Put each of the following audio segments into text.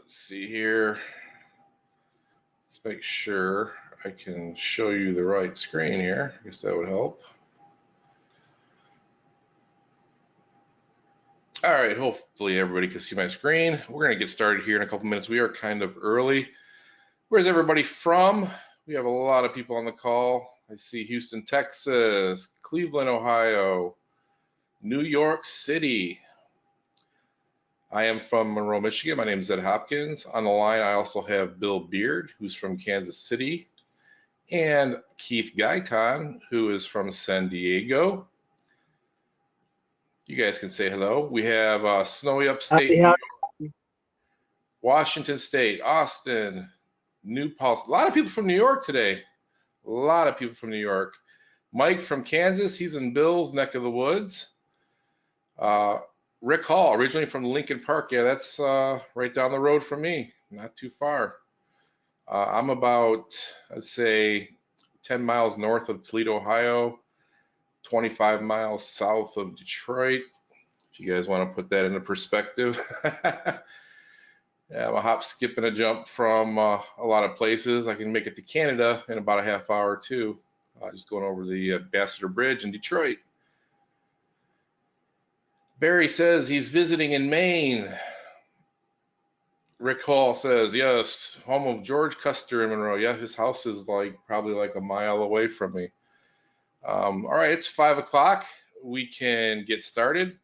Let's see here. Let's make sure I can show you the right screen here. I guess that would help. All right, hopefully everybody can see my screen. We're going to get started here in a couple minutes. We are kind of early. Where's everybody from? We have a lot of people on the call. I see Houston, Texas, Cleveland, Ohio, New York City. I am from Monroe, Michigan. My name is Ed Hopkins. On the line, I also have Bill Beard, who's from Kansas City, and Keith Guyton, who is from San Diego. You guys can say hello. We have snowy upstate New York, Washington State, Austin, New Paltz. A lot of people from New York today. A lot of people from New York. Mike from Kansas. He's in Bill's neck of the woods. Rick Hall, originally from Lincoln Park. Yeah, that's right down the road from me, not too far. I'm about, I'd say, 10 miles north of Toledo, Ohio, 25 miles south of Detroit, if you guys want to put that into perspective. Yeah, I'm a hop, skip, and a jump from a lot of places. I can make it to Canada in about a half hour or two, just going over the Ambassador Bridge in Detroit. Barry says he's visiting in Maine. Rick Hall says, yes, home of George Custer in Monroe. Yeah, his house is probably like a mile away from me. All right, it's 5 o'clock. We can get started.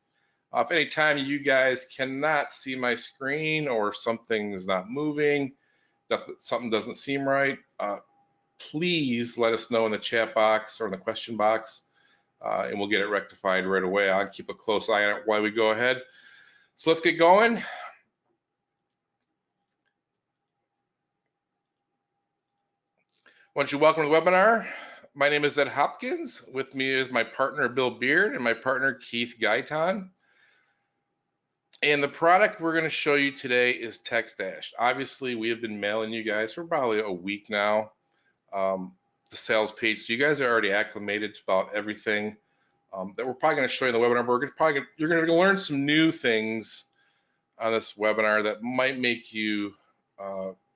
If any time you guys cannot see my screen or something is not moving, something doesn't seem right, please let us know in the chat box or in the question box. And we'll get it rectified right away. I'll keep a close eye on it while we go ahead. So let's get going. I want you to welcome to the webinar. My name is Ed Hopkins. With me is my partner, Bill Beard, and my partner, Keith Guyton. And the product we're going to show you today is TXTDash. Obviously, we have been mailing you guys for probably a week now. The sales page. So you guys are already acclimated to about everything that we're probably going to show you in the webinar. But you're going to learn some new things on this webinar that might make you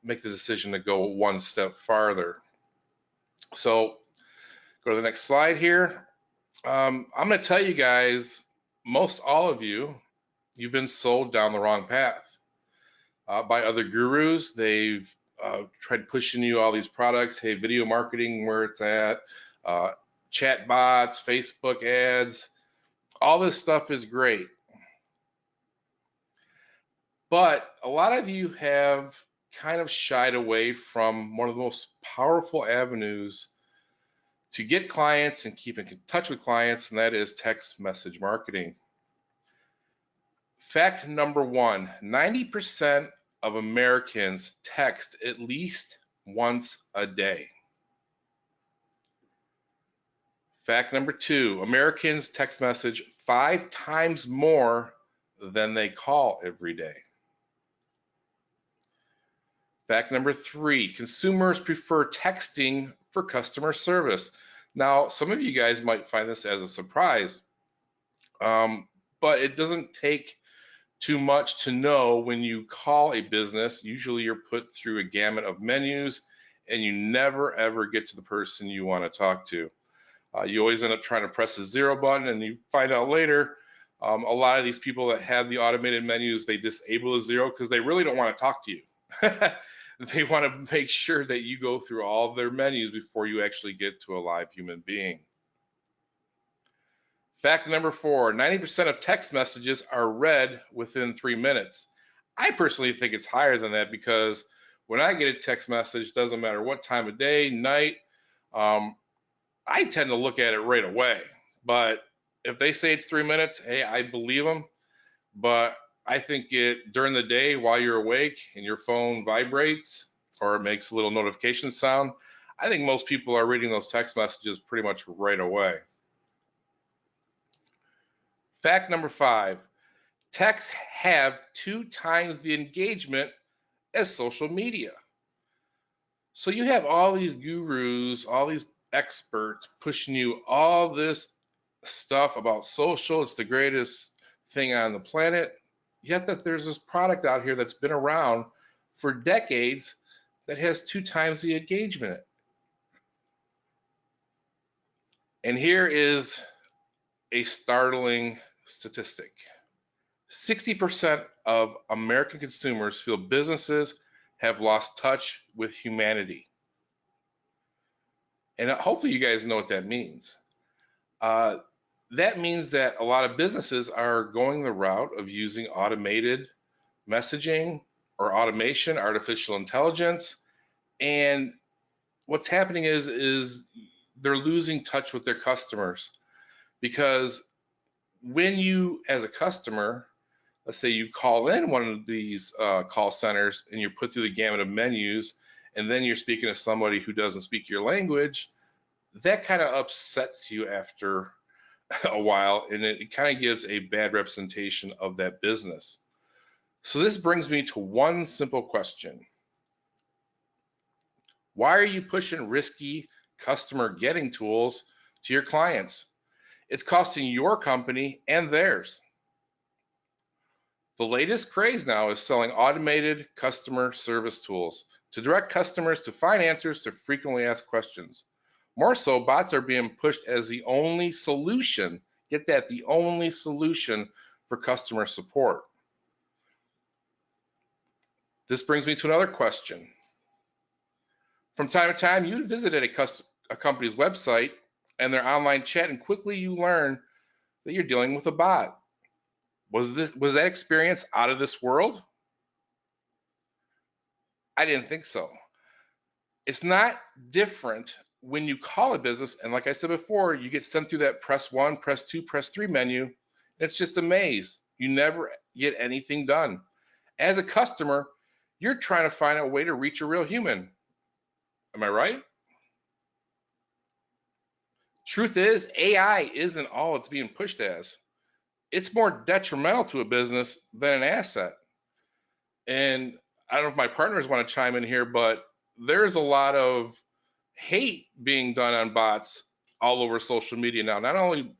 make the decision to go one step farther. So go to the next slide here. I'm going to tell you guys, most all of you've been sold down the wrong path by other gurus. They've tried pushing you all these products. Hey, video marketing, where it's at, chat bots, Facebook ads, all this stuff is great. But a lot of you have kind of shied away from one of the most powerful avenues to get clients and keep in touch with clients, and that is text message marketing. Fact number one, 90% of Americans text at least once a day. Fact number two, Americans text message 5 times more than they call every day. Fact number three, consumers prefer texting for customer service. Now, some of you guys might find this as a surprise, but it doesn't take too much to know when you call a business. Usually you're put through a gamut of menus and you never ever get to the person you want to talk to. You always end up trying to press the 0 button, and you find out later a lot of these people that have the automated menus, they disable the 0 because they really don't want to talk to you. They want to make sure that you go through all of their menus before you actually get to a live human being. Fact number four, 90% of text messages are read within 3 minutes. I personally think it's higher than that because when I get a text message, doesn't matter what time of day, night, I tend to look at it right away. But if they say it's 3 minutes, hey, I believe them. But I think during the day while you're awake and your phone vibrates or it makes a little notification sound, I think most people are reading those text messages pretty much right away. Fact number five, texts have 2 times the engagement as social media. So you have all these gurus, all these experts pushing you all this stuff about social. It's the greatest thing on the planet. Yet that there's this product out here that's been around for decades that has 2 times the engagement. And here is a startling statistic. 60% of American consumers feel businesses have lost touch with humanity. And hopefully you guys know what that means. That means that a lot of businesses are going the route of using automated messaging or automation, artificial intelligence, and what's happening is they're losing touch with their customers, because when you, as a customer, let's say you call in one of these call centers and you put through the gamut of menus, and then you're speaking to somebody who doesn't speak your language, that kind of upsets you after a while, and it kind of gives a bad representation of that business. So this brings me to one simple question. Why are you pushing risky customer getting tools to your clients? It's costing your company and theirs. The latest craze now is selling automated customer service tools to direct customers to find answers to frequently asked questions. More so, bots are being pushed as the only solution, get that, the only solution for customer support. This brings me to another question. From time to time, you visited a company's website and their online chat, and quickly you learn that you're dealing with a bot. Was that experience out of this world? I didn't think so. It's not different when you call a business, and like I said before, you get sent through that press 1, press 2, press 3 menu. It's just a maze. You never get anything done. As a customer, you're trying to find a way to reach a real human. Am I right? Truth is, AI isn't all it's being pushed as. It's more detrimental to a business than an asset. And I don't know if my partners want to chime in here, but there's a lot of hate being done on bots all over social media now, not only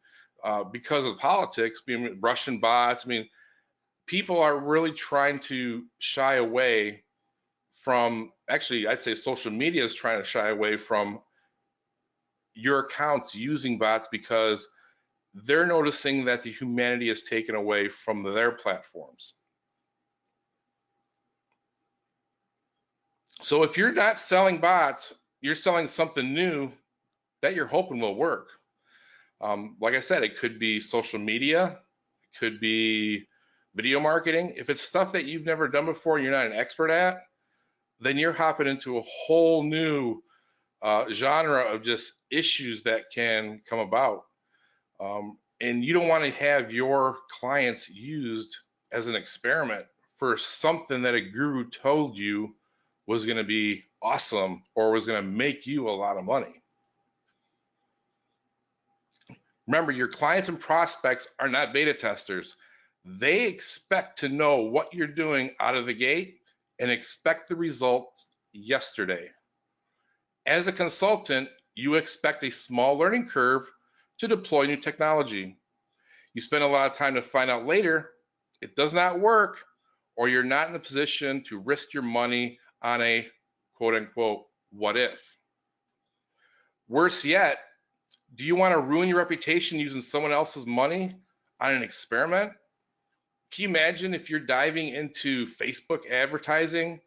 because of politics, being Russian bots. I mean, people are really trying to shy away from, actually, I'd say social media is trying to shy away from your accounts using bots, because they're noticing that the humanity is taken away from their platforms. So if you're not selling bots, you're selling something new that you're hoping will work. Like I said, it could be social media, it could be video marketing. If it's stuff that you've never done before and you're not an expert at, then you're hopping into a whole new genre of just issues that can come about. And you don't want to have your clients used as an experiment for something that a guru told you was going to be awesome or was going to make you a lot of money. Remember, your clients and prospects are not beta testers. They expect to know what you're doing out of the gate and expect the results yesterday. As a consultant, you expect a small learning curve to deploy new technology. You spend a lot of time to find out later it does not work, or you're not in a position to risk your money on a quote unquote what if. Worse yet, do you want to ruin your reputation using someone else's money on an experiment? Can you imagine if you're diving into Facebook advertising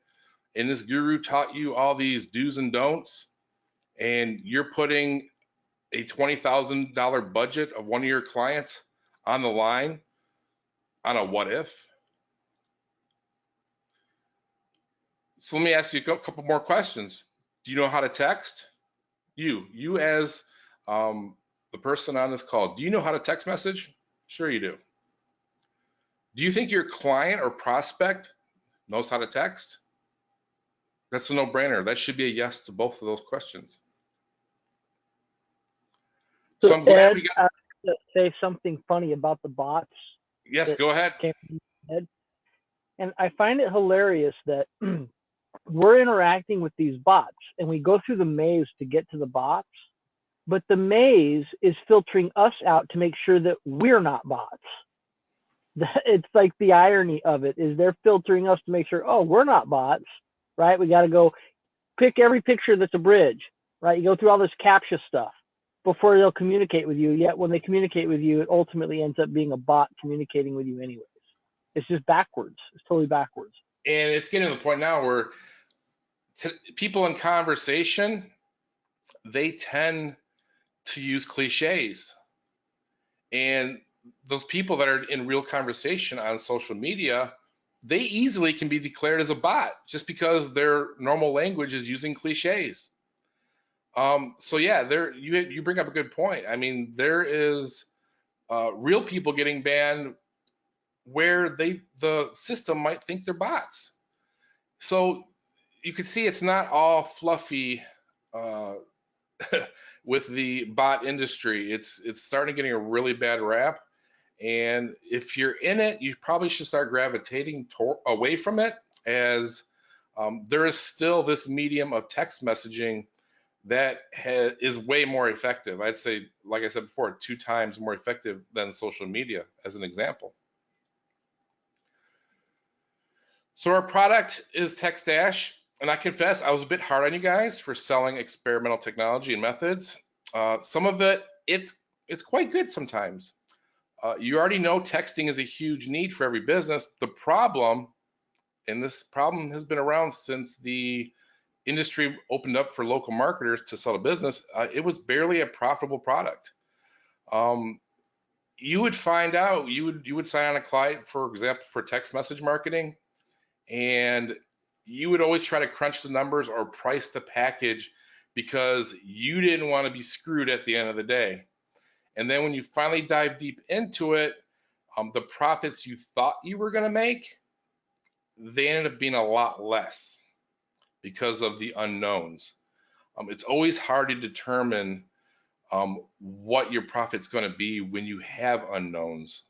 and this guru taught you all these do's and don'ts, and you're putting a $20,000 budget of one of your clients on the line on a what if? So let me ask you a couple more questions. Do you know how to text? You as the person on this call, do you know how to text message? Sure you do. Do you think your client or prospect knows how to text? That's a no-brainer. That should be a yes to both of those questions. So I'm glad we got. I have to say something funny about the bots. Yes, go ahead. And I find it hilarious that we're interacting with these bots and we go through the maze to get to the bots, but the maze is filtering us out to make sure that we're not bots. It's like the irony of it is they're filtering us to make sure, oh, we're not bots, right? We got to go pick every picture that's a bridge, right? You go through all this CAPTCHA stuff before they'll communicate with you. Yet when they communicate with you, it ultimately ends up being a bot communicating with you anyways. It's just backwards. It's totally backwards. And it's getting to the point now where people in conversation, they tend to use cliches. And those people that are in real conversation on social media, they easily can be declared as a bot just because their normal language is using cliches. So yeah, there you bring up a good point. I mean, there is real people getting banned where the system might think they're bots. So you can see it's not all fluffy uh, with the bot industry. It's starting getting a really bad rap. And if you're in it, you probably should start gravitating away from it, as there is still this medium of text messaging that is way more effective. I'd say, like I said before, 2 times more effective than social media, as an example. So our product is TXTDash, and I confess I was a bit hard on you guys for selling experimental technology and methods. Some of it's quite good sometimes. You already know texting is a huge need for every business. The problem, and this problem has been around since the industry opened up for local marketers to sell a business, it was barely a profitable product. Um, you would find out, you would sign on a client, for example, for text message marketing, and you would always try to crunch the numbers or price the package because you didn't want to be screwed at the end of the day. And then when you finally dive deep into it, the profits you thought you were going to make, they ended up being a lot less because of the unknowns. It's always hard to determine what your profit's going to be when you have unknowns.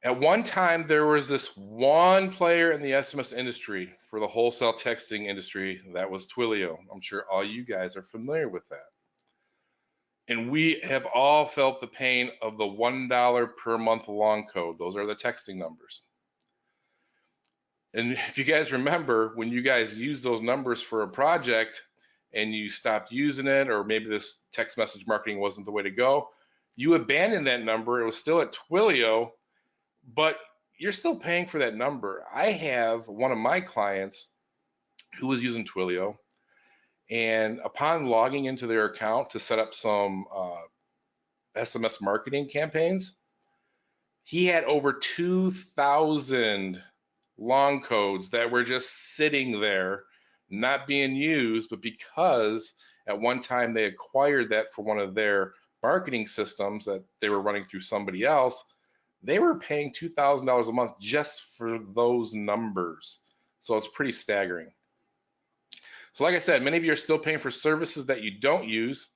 At one time, there was this one player in the SMS industry for the wholesale texting industry. That was Twilio. I'm sure all you guys are familiar with that. And we have all felt the pain of the $1 per month long code. Those are the texting numbers. And if you guys remember, when you guys used those numbers for a project and you stopped using it, or maybe this text message marketing wasn't the way to go, you abandoned that number. It was still at Twilio, but you're still paying for that number. I have one of my clients who was using Twilio, and upon logging into their account to set up some SMS marketing campaigns, he had over 2,000 long codes that were just sitting there, not being used, but because at one time they acquired that for one of their marketing systems that they were running through somebody else, they were paying $2,000 a month just for those numbers. So it's pretty staggering. So like I said, many of you are still paying for services that you don't use.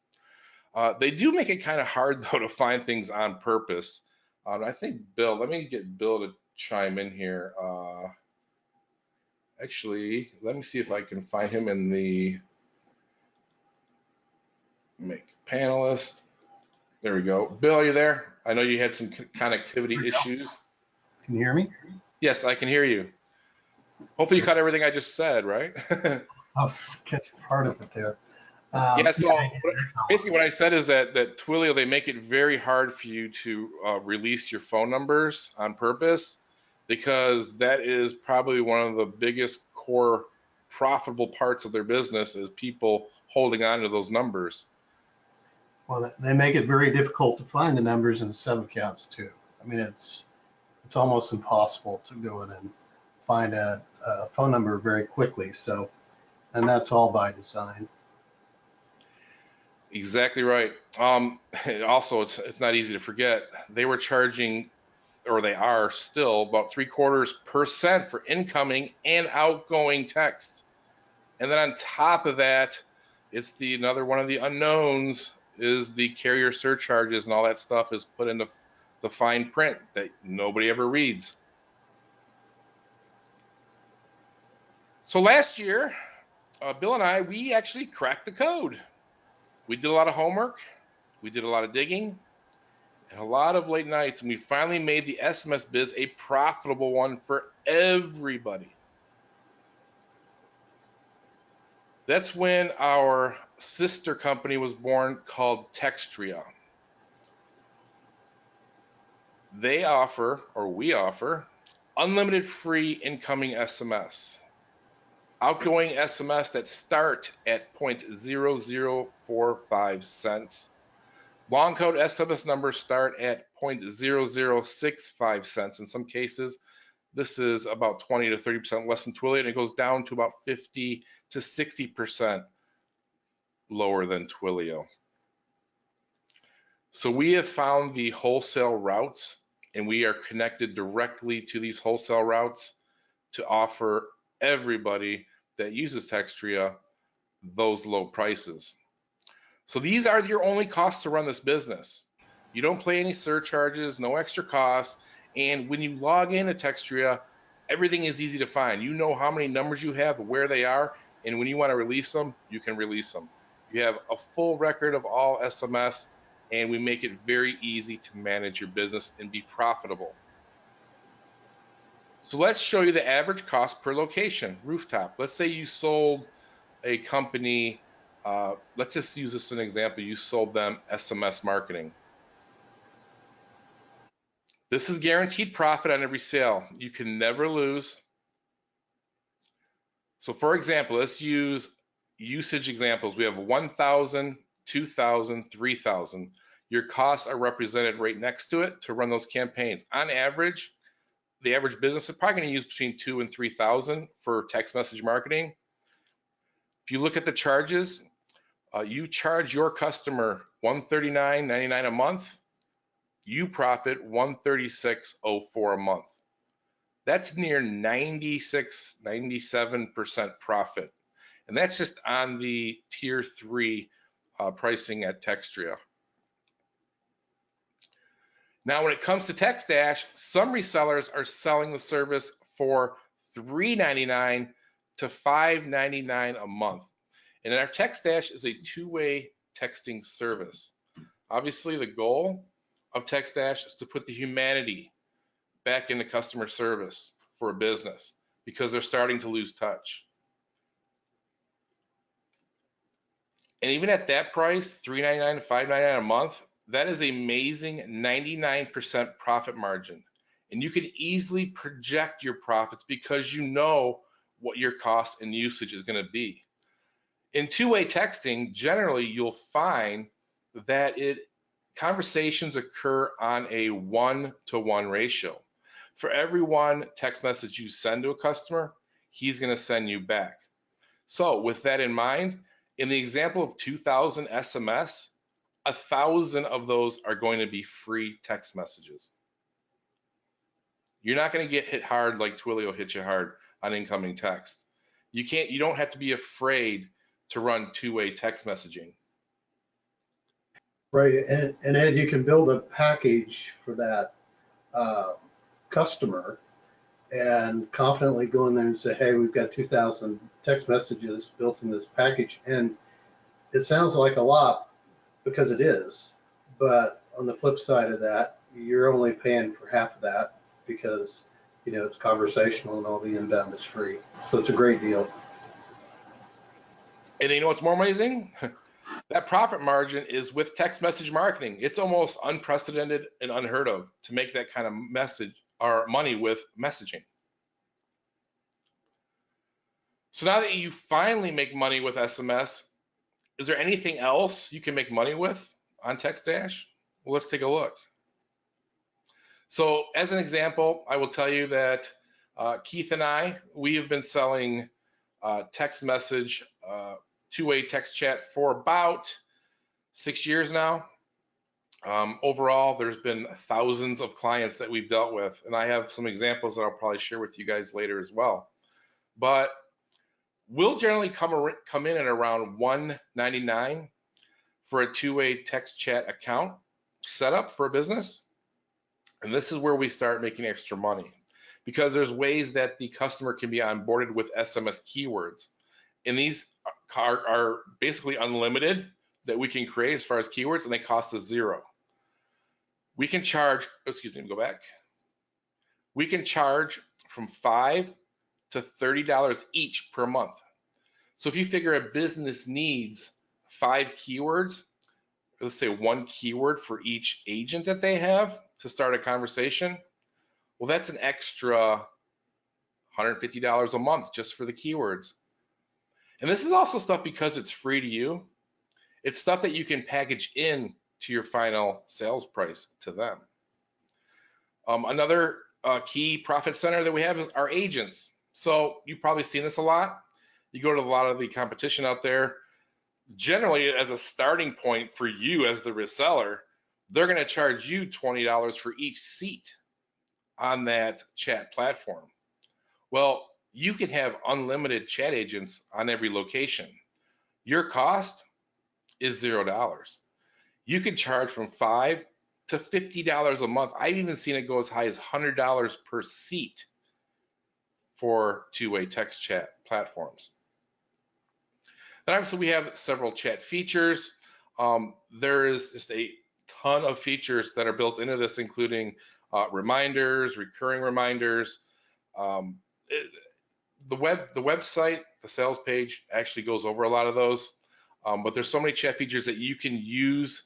They do make it kind of hard, though, to find things on purpose. I think Bill, let me get Bill to chime in here. Actually, let me see if I can find him in the make panelist. There we go. Bill, are you there? I know you had some connectivity issues. Can you hear me? Yes, I can hear you. Hopefully you caught everything I just said, right? I was catching part of it there. Yeah, so yeah, basically what I said is that Twilio, they make it very hard for you to release your phone numbers on purpose, because that is probably one of the biggest core profitable parts of their business, is people holding on to those numbers. Well, they make it very difficult to find the numbers in sub accounts too. I mean, it's almost impossible to go in and find a phone number very quickly. So, and that's all by design. Exactly right. Also, it's not easy to forget, they were charging, or they are still, about 0.75% for incoming and outgoing text. And then on top of that, it's another one of the unknowns is the carrier surcharges, and all that stuff is put into the fine print that nobody ever reads. So last year, Bill and I, we actually cracked the code. We did a lot of homework. We did a lot of digging. and a lot of late nights, and we finally made the SMS biz a profitable one for everybody. That's when our sister company was born called Textria. They offer, or we offer, unlimited free incoming SMS, outgoing SMS that start at 0.0045 cents. Long code SMS numbers start at 0.0065 cents. In some cases, this is about 20 to 30% less than Twilio, and it goes down to about 50 to 60% lower than Twilio. So we have found the wholesale routes, and we are connected directly to these wholesale routes to offer everybody that uses Textria those low prices. So these are your only costs to run this business. You don't pay any surcharges, no extra costs, and when you log into Textria, everything is easy to find. You know how many numbers you have, where they are, and when you want to release them, you can release them. You have a full record of all SMS, and we make it very easy to manage your business and be profitable. So let's show you the average cost per location, rooftop. Let's say you sold a company, let's just use this as an example. You sold them SMS marketing. This is guaranteed profit on every sale. You can never lose. So for example, let's use usage examples. We have 1,000, 2,000, 3,000. Your costs are represented right next to it to run those campaigns. On average, the average business is probably going to use between 2,000 and 3,000 for text message marketing. If you look at the charges, you charge your customer $139.99 a month. You profit $136.04 a month. That's near 96, 97% profit. And that's just on the tier 3 pricing at Textria. Now, when it comes to TXTDash, some resellers are selling the service for $3.99 to $5.99 a month. And our TXTDash is a two-way texting service. Obviously, the goal of TXTDash is to put the humanity back into customer service for a business because they're starting to lose touch. And even at that price, $3.99 to $5.99 a month, that is an amazing 99% profit margin. And you can easily project your profits because you know what your cost and usage is going to be. In two-way texting, generally you'll find that conversations occur on a 1-to-1 ratio. For every one text message you send to a customer, he's going to send you back. So with that in mind, in the example of 2,000 SMS, 1,000 of those are going to be free text messages. You're not going to get hit hard like Twilio hit you hard on incoming text. You don't have to be afraid to run two-way text messaging. Right, and Ed, you can build a package for that customer and confidently go in there and say, hey, we've got 2,000 text messages built in this package. And it sounds like a lot because it is, but on the flip side of that, you're only paying for half of that because, you know, it's conversational and all the inbound is free. So it's a great deal. And you know what's more amazing? That profit margin is with text message marketing. It's almost unprecedented and unheard of to make that kind of message or money with messaging. So now that you finally make money with SMS, is there anything else you can make money with on TXTDash? Well, let's take a look. So as an example, I will tell you that Keith and I, we have been selling text message, two-way text chat for about 6 years now. Overall, there's been thousands of clients that we've dealt with, and I have some examples that I'll probably share with you guys later as well. But we'll generally come in at around $199 for a two-way text chat account setup for a business. And this is where we start making extra money because there's ways that the customer can be onboarded with SMS keywords. And these are basically unlimited that we can create as far as keywords, and they cost us $0. We can charge, excuse me, go back. We can charge from $5 to $30 each per month. So if you figure a business needs 5 keywords, let's say 1 keyword for each agent that they have to start a conversation, well, that's an extra $150 a month just for the keywords. And this is also stuff, because it's free to you, it's stuff that you can package in to your final sales price to them. Another key profit center that we have is our agents. So you've probably seen this a lot. You go to a lot of the competition out there, generally as a starting point for you as the reseller, they're going to charge you $20 for each seat on that chat platform. Well, you can have unlimited chat agents on every location. Your cost is $0. You can charge from $5 to $50 a month. I've even seen it go as high as $100 per seat for two-way text chat platforms. Then obviously we have several chat features. There is just a ton of features that are built into this, including reminders, recurring reminders. The website, the sales page actually goes over a lot of those, but there's so many chat features that you can use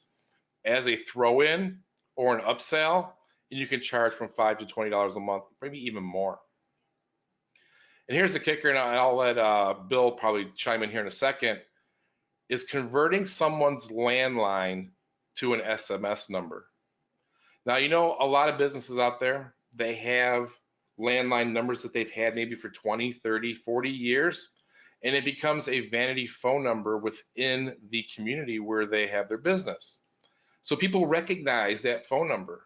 as a throw-in or an upsell, and you can charge from $5 to $20 a month, maybe even more. And here's the kicker, and I'll let Bill probably chime in here in a second, is converting someone's landline to an SMS number. Now, you know, a lot of businesses out there, they have landline numbers that they've had maybe for 20, 30, 40 years, and it becomes a vanity phone number within the community where they have their business. So people recognize that phone number.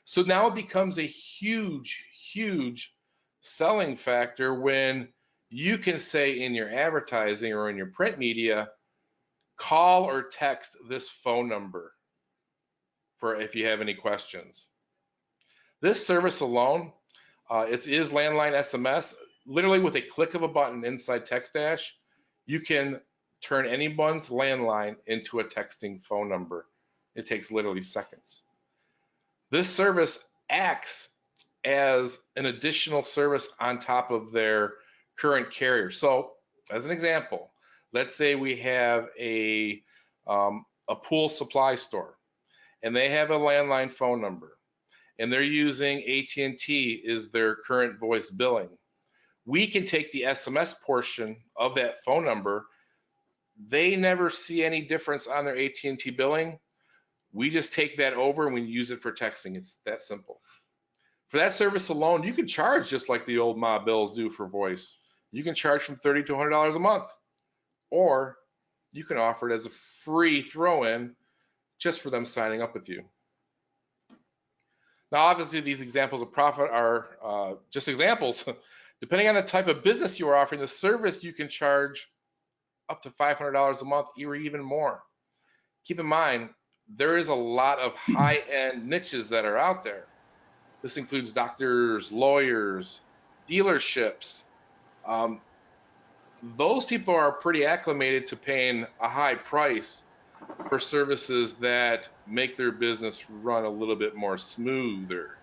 So now it becomes a huge, huge selling factor when you can say in your advertising or in your print media, call or text this phone number for if you have any questions. This service alone, it is landline SMS. Literally with a click of a button inside TXTDash, you can turn anyone's landline into a texting phone number. It takes literally seconds. This service acts as an additional service on top of their current carrier. So as an example, let's say we have a pool supply store and they have a landline phone number and they're using AT&T as their current voice billing. We can take the SMS portion of that phone number. They never see any difference on their AT&T billing. We just take that over and we use it for texting. It's that simple. For that service alone, you can charge just like the old Ma bills do for voice. You can charge from $30 to $100 a month, or you can offer it as a free throw-in just for them signing up with you. Now, obviously, these examples of profit are just examples. Depending on the type of business you are offering, the service you can charge up to $500 a month or even more. Keep in mind, there is a lot of high-end niches that are out there. This includes doctors, lawyers, dealerships. Those people are pretty acclimated to paying a high price for services that make their business run a little bit more smoother.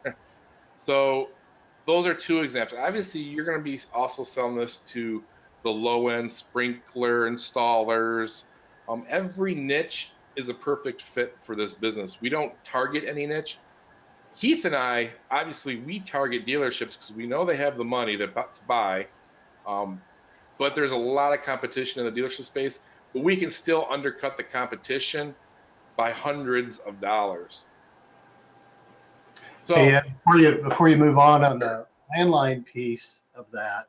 So those are two examples. Obviously, you're going to be also selling this to the low-end sprinkler installers. Every niche is a perfect fit for this business. We don't target any niche. Keith and I, obviously, we target dealerships because we know they have the money to buy, but there's a lot of competition in the dealership space, but we can still undercut the competition by hundreds of dollars. So hey, before you move on the landline piece of that,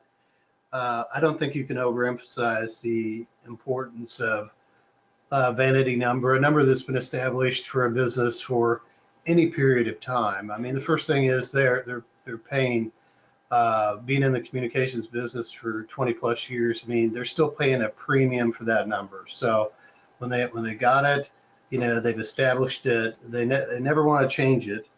I don't think you can overemphasize the importance of vanity number, a number that's been established for a business for any period of time. I mean, the first thing is they're paying, being in the communications business for 20 plus years. I mean, they're still paying a premium for that number. So when they got it, you know, they've established it. They never want to change it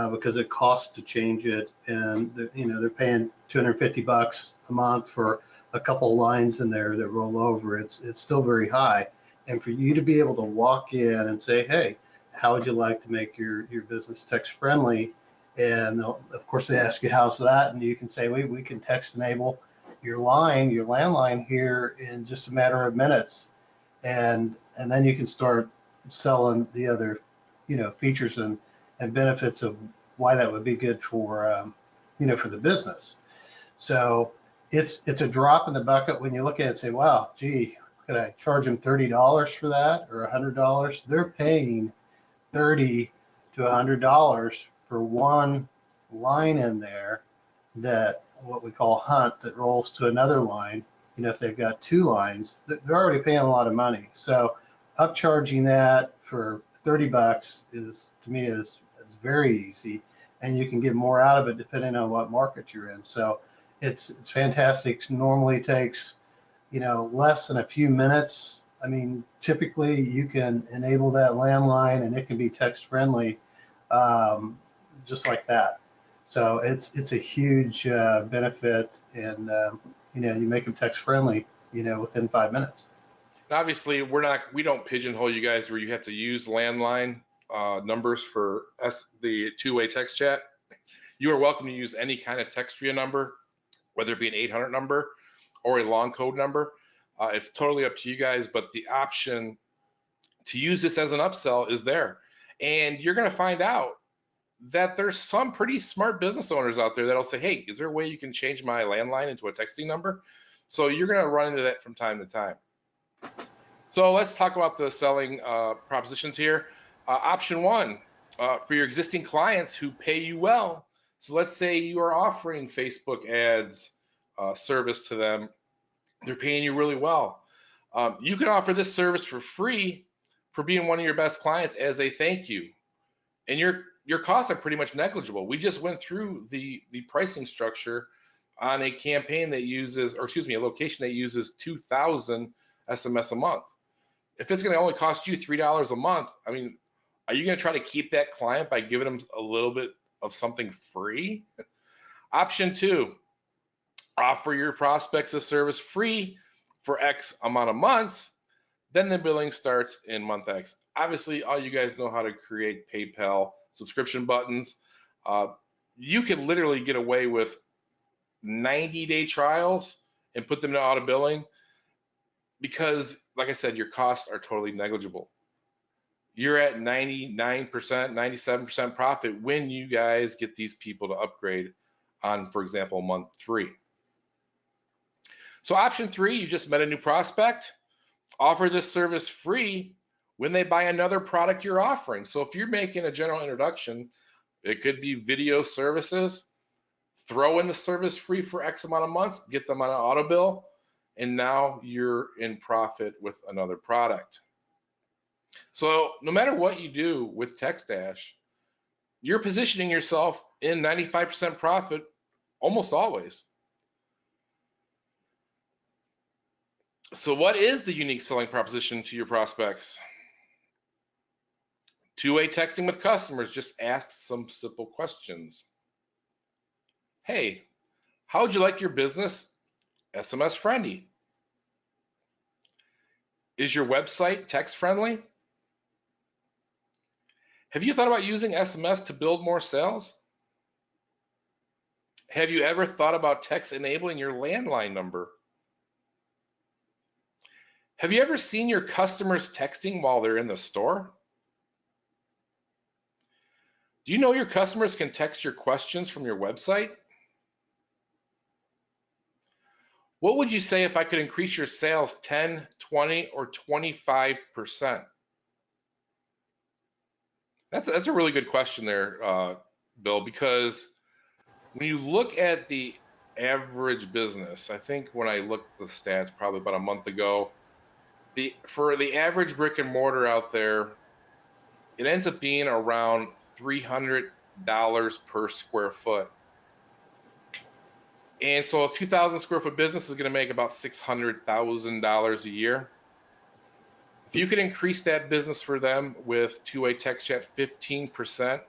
because it costs to change it, and they're paying $250 a month for a couple of lines in there that roll over. It's still very high, and for you to be able to walk in and say, hey, how would you like to make your business text friendly? And of course they ask you how's that, and you can say we can text enable your landline here in just a matter of minutes, and then you can start selling the other, features and benefits of why that would be good for, for the business. So it's a drop in the bucket when you look at it and say, wow, gee, could I charge them $30 for that or $100? They're paying $30 to $100 for one line in there, that what we call hunt, that rolls to another line. If they've got two lines, they're already paying a lot of money. So upcharging that for $30 is, to me, is very easy, and you can get more out of it depending on what market you're in. So it's fantastic. Normally takes, less than a few minutes. I mean, typically you can enable that landline and it can be text friendly, just like that. So it's a huge benefit, and you make them text friendly, within 5 minutes. Obviously, we don't pigeonhole you guys where you have to use landline numbers for the two-way text chat. You are welcome to use any kind of text via number, whether it be an 800 number or a long code number. It's totally up to you guys, but the option to use this as an upsell is there. And you're going to find out that there's some pretty smart business owners out there that'll say, hey, is there a way you can change my landline into a texting number? So you're going to run into that from time to time. So let's talk about the selling propositions here. Option one, for your existing clients who pay you well. So let's say you are offering Facebook ads service to them. They're paying you really well. You can offer this service for free for being one of your best clients as a thank you. And your costs are pretty much negligible. We just went through the pricing structure on a campaign that uses, or excuse me, a location that uses 2,000 SMS a month. If it's going to only cost you $3 a month, I mean, are you going to try to keep that client by giving them a little bit of something free? Option two, offer your prospects a service free for X amount of months, then the billing starts in month X. Obviously, all you guys know how to create PayPal subscription buttons. You can literally get away with 90-day trials and put them to auto billing because, like I said, your costs are totally negligible. You're at 99%, 97% profit when you guys get these people to upgrade on, for example, month 3. So option 3, you just met a new prospect. Offer this service free when they buy another product you're offering. So if you're making a general introduction, it could be video services. Throw in the service free for X amount of months, get them on an auto bill, and now you're in profit with another product. So no matter what you do with TXTDash, you're positioning yourself in 95% profit almost always. So what is the unique selling proposition to your prospects? Two-way texting with customers. Just ask some simple questions. Hey, how would you like your business SMS friendly? Is your website text friendly? Have you thought about using SMS to build more sales? Have you ever thought about text enabling your landline number? Have you ever seen your customers texting while they're in the store? Do you know your customers can text your questions from your website? What would you say if I could increase your sales 10, 20, or 25%? That's a really good question there, Bill, because when you look at the average business, I think when I looked at the stats probably about a month ago, for the average brick and mortar out there, it ends up being around $300 per square foot. And so a 2,000 square foot business is going to make about $600,000 a year. If you could increase that business for them with two-way text chat 15%,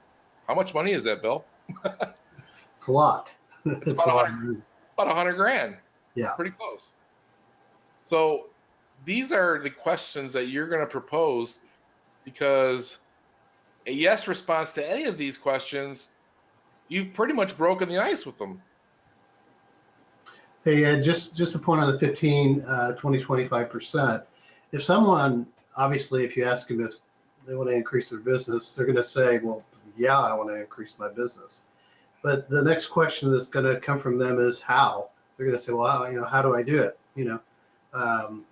how much money is that, Bill? It's a lot. It's about 100 grand. Yeah. Pretty close. So these are the questions that you're going to propose, because a yes response to any of these questions, you've pretty much broken the ice with them. Hey, just a point on the 15, 20, 25%. If someone, obviously, if you ask them if they want to increase their business, they're going to say, well, yeah, I want to increase my business. But the next question that's going to come from them is how. They're going to say, well, how do I do it? And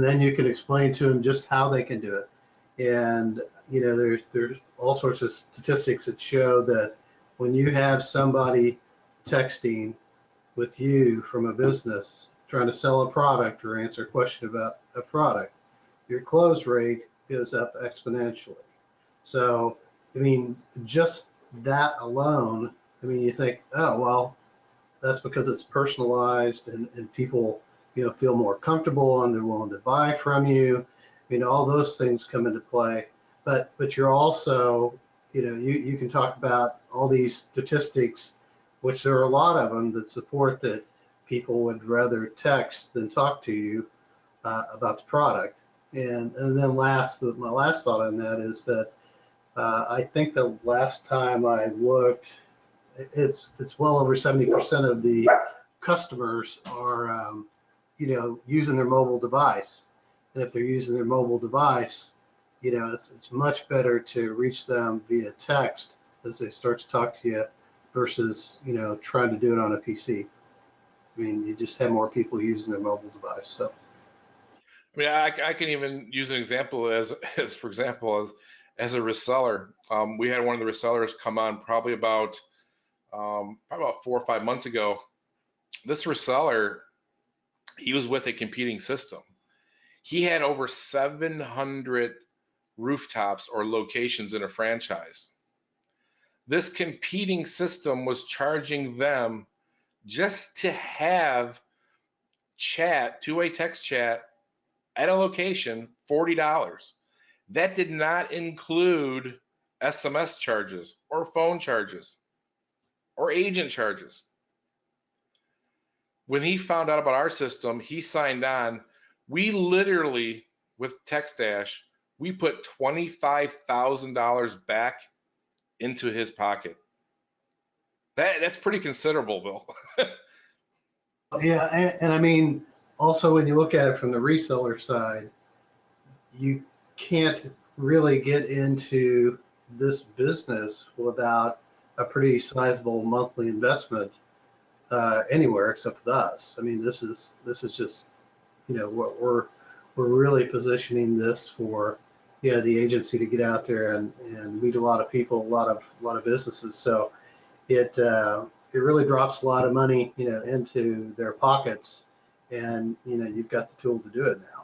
then you can explain to them just how they can do it. And there's all sorts of statistics that show that when you have somebody texting with you from a business trying to sell a product or answer a question about a product, your close rate goes up exponentially. So, just that alone, you think, oh, well, that's because it's personalized and people, feel more comfortable and they're willing to buy from you. All those things come into play. But you're also, you can talk about all these statistics, which there are a lot of them that support that people would rather text than talk to you about the product. And then my last thought on that is that I think the last time I looked, it's well over 70% of the customers are, using their mobile device. And if they're using their mobile device, it's much better to reach them via text as they start to talk to you versus, trying to do it on a PC. You just have more people using their mobile device. So. I can even use an example as for example, as a reseller. We had one of the resellers come on probably about 4 or 5 months ago. This reseller, he was with a competing system. He had over 700 rooftops or locations in a franchise. This competing system was charging them just to have chat, two-way text chat at a location, $40. That did not include SMS charges or phone charges or agent charges. When he found out about our system, he signed on. We literally, with TXTDash, we put $25,000 back into his pocket. That's pretty considerable, Bill. Yeah, and also when you look at it from the reseller side, you can't really get into this business without a pretty sizable monthly investment anywhere except with us. This is just, what we're really positioning this for, the agency to get out there and meet a lot of people, a lot of businesses. So it really drops a lot of money, into their pockets, and you've got the tool to do it now.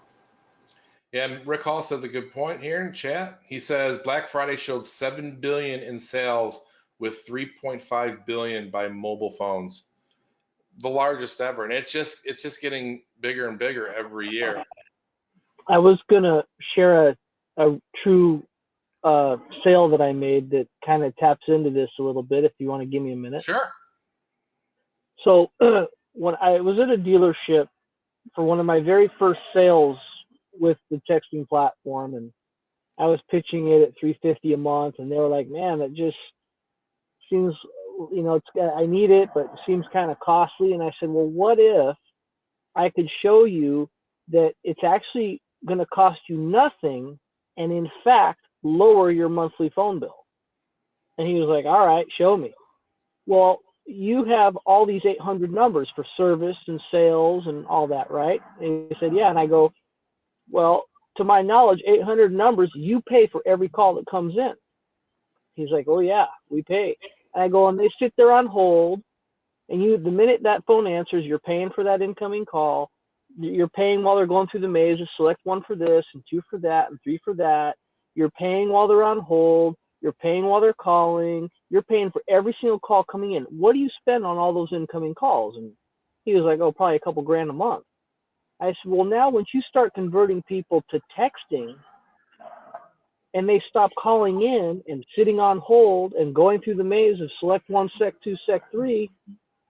Yeah, and Rick Hall says a good point here in chat. He says Black Friday showed 7 billion in sales with 3.5 billion by mobile phones, the largest ever, and it's just getting bigger and bigger every year. I was gonna share a true sale that I made that kind of taps into this a little bit. If you want to give me a minute. Sure. So when I was at a dealership for one of my very first sales with the texting platform, and I was pitching it at $350 a month, and they were like, "Man, it just seems, I need it, but it seems kind of costly." And I said, "Well, what if I could show you that it's actually going to cost you nothing, and in fact lower your monthly phone bill?" And he was like, "All right, show me." Well, you have all these 800 numbers for service and sales and all that, right? And he said, "Yeah." And I go, "Well, to my knowledge, 800 numbers, you pay for every call that comes in." He's like, "Oh yeah, we pay." And I go, "And they sit there on hold, and the minute that phone answers, you're paying for that incoming call. You're paying while they're going through the maze to select 1 for this and 2 for that and 3 for that. You're paying while they're on hold. You're paying while they're calling. You're paying for every single call coming in. What do you spend on all those incoming calls?" And he was like, "Oh, probably a couple grand a month." I said, "Well, now once you start converting people to texting and they stop calling in and sitting on hold and going through the maze of select 1, sec 2, sec 3,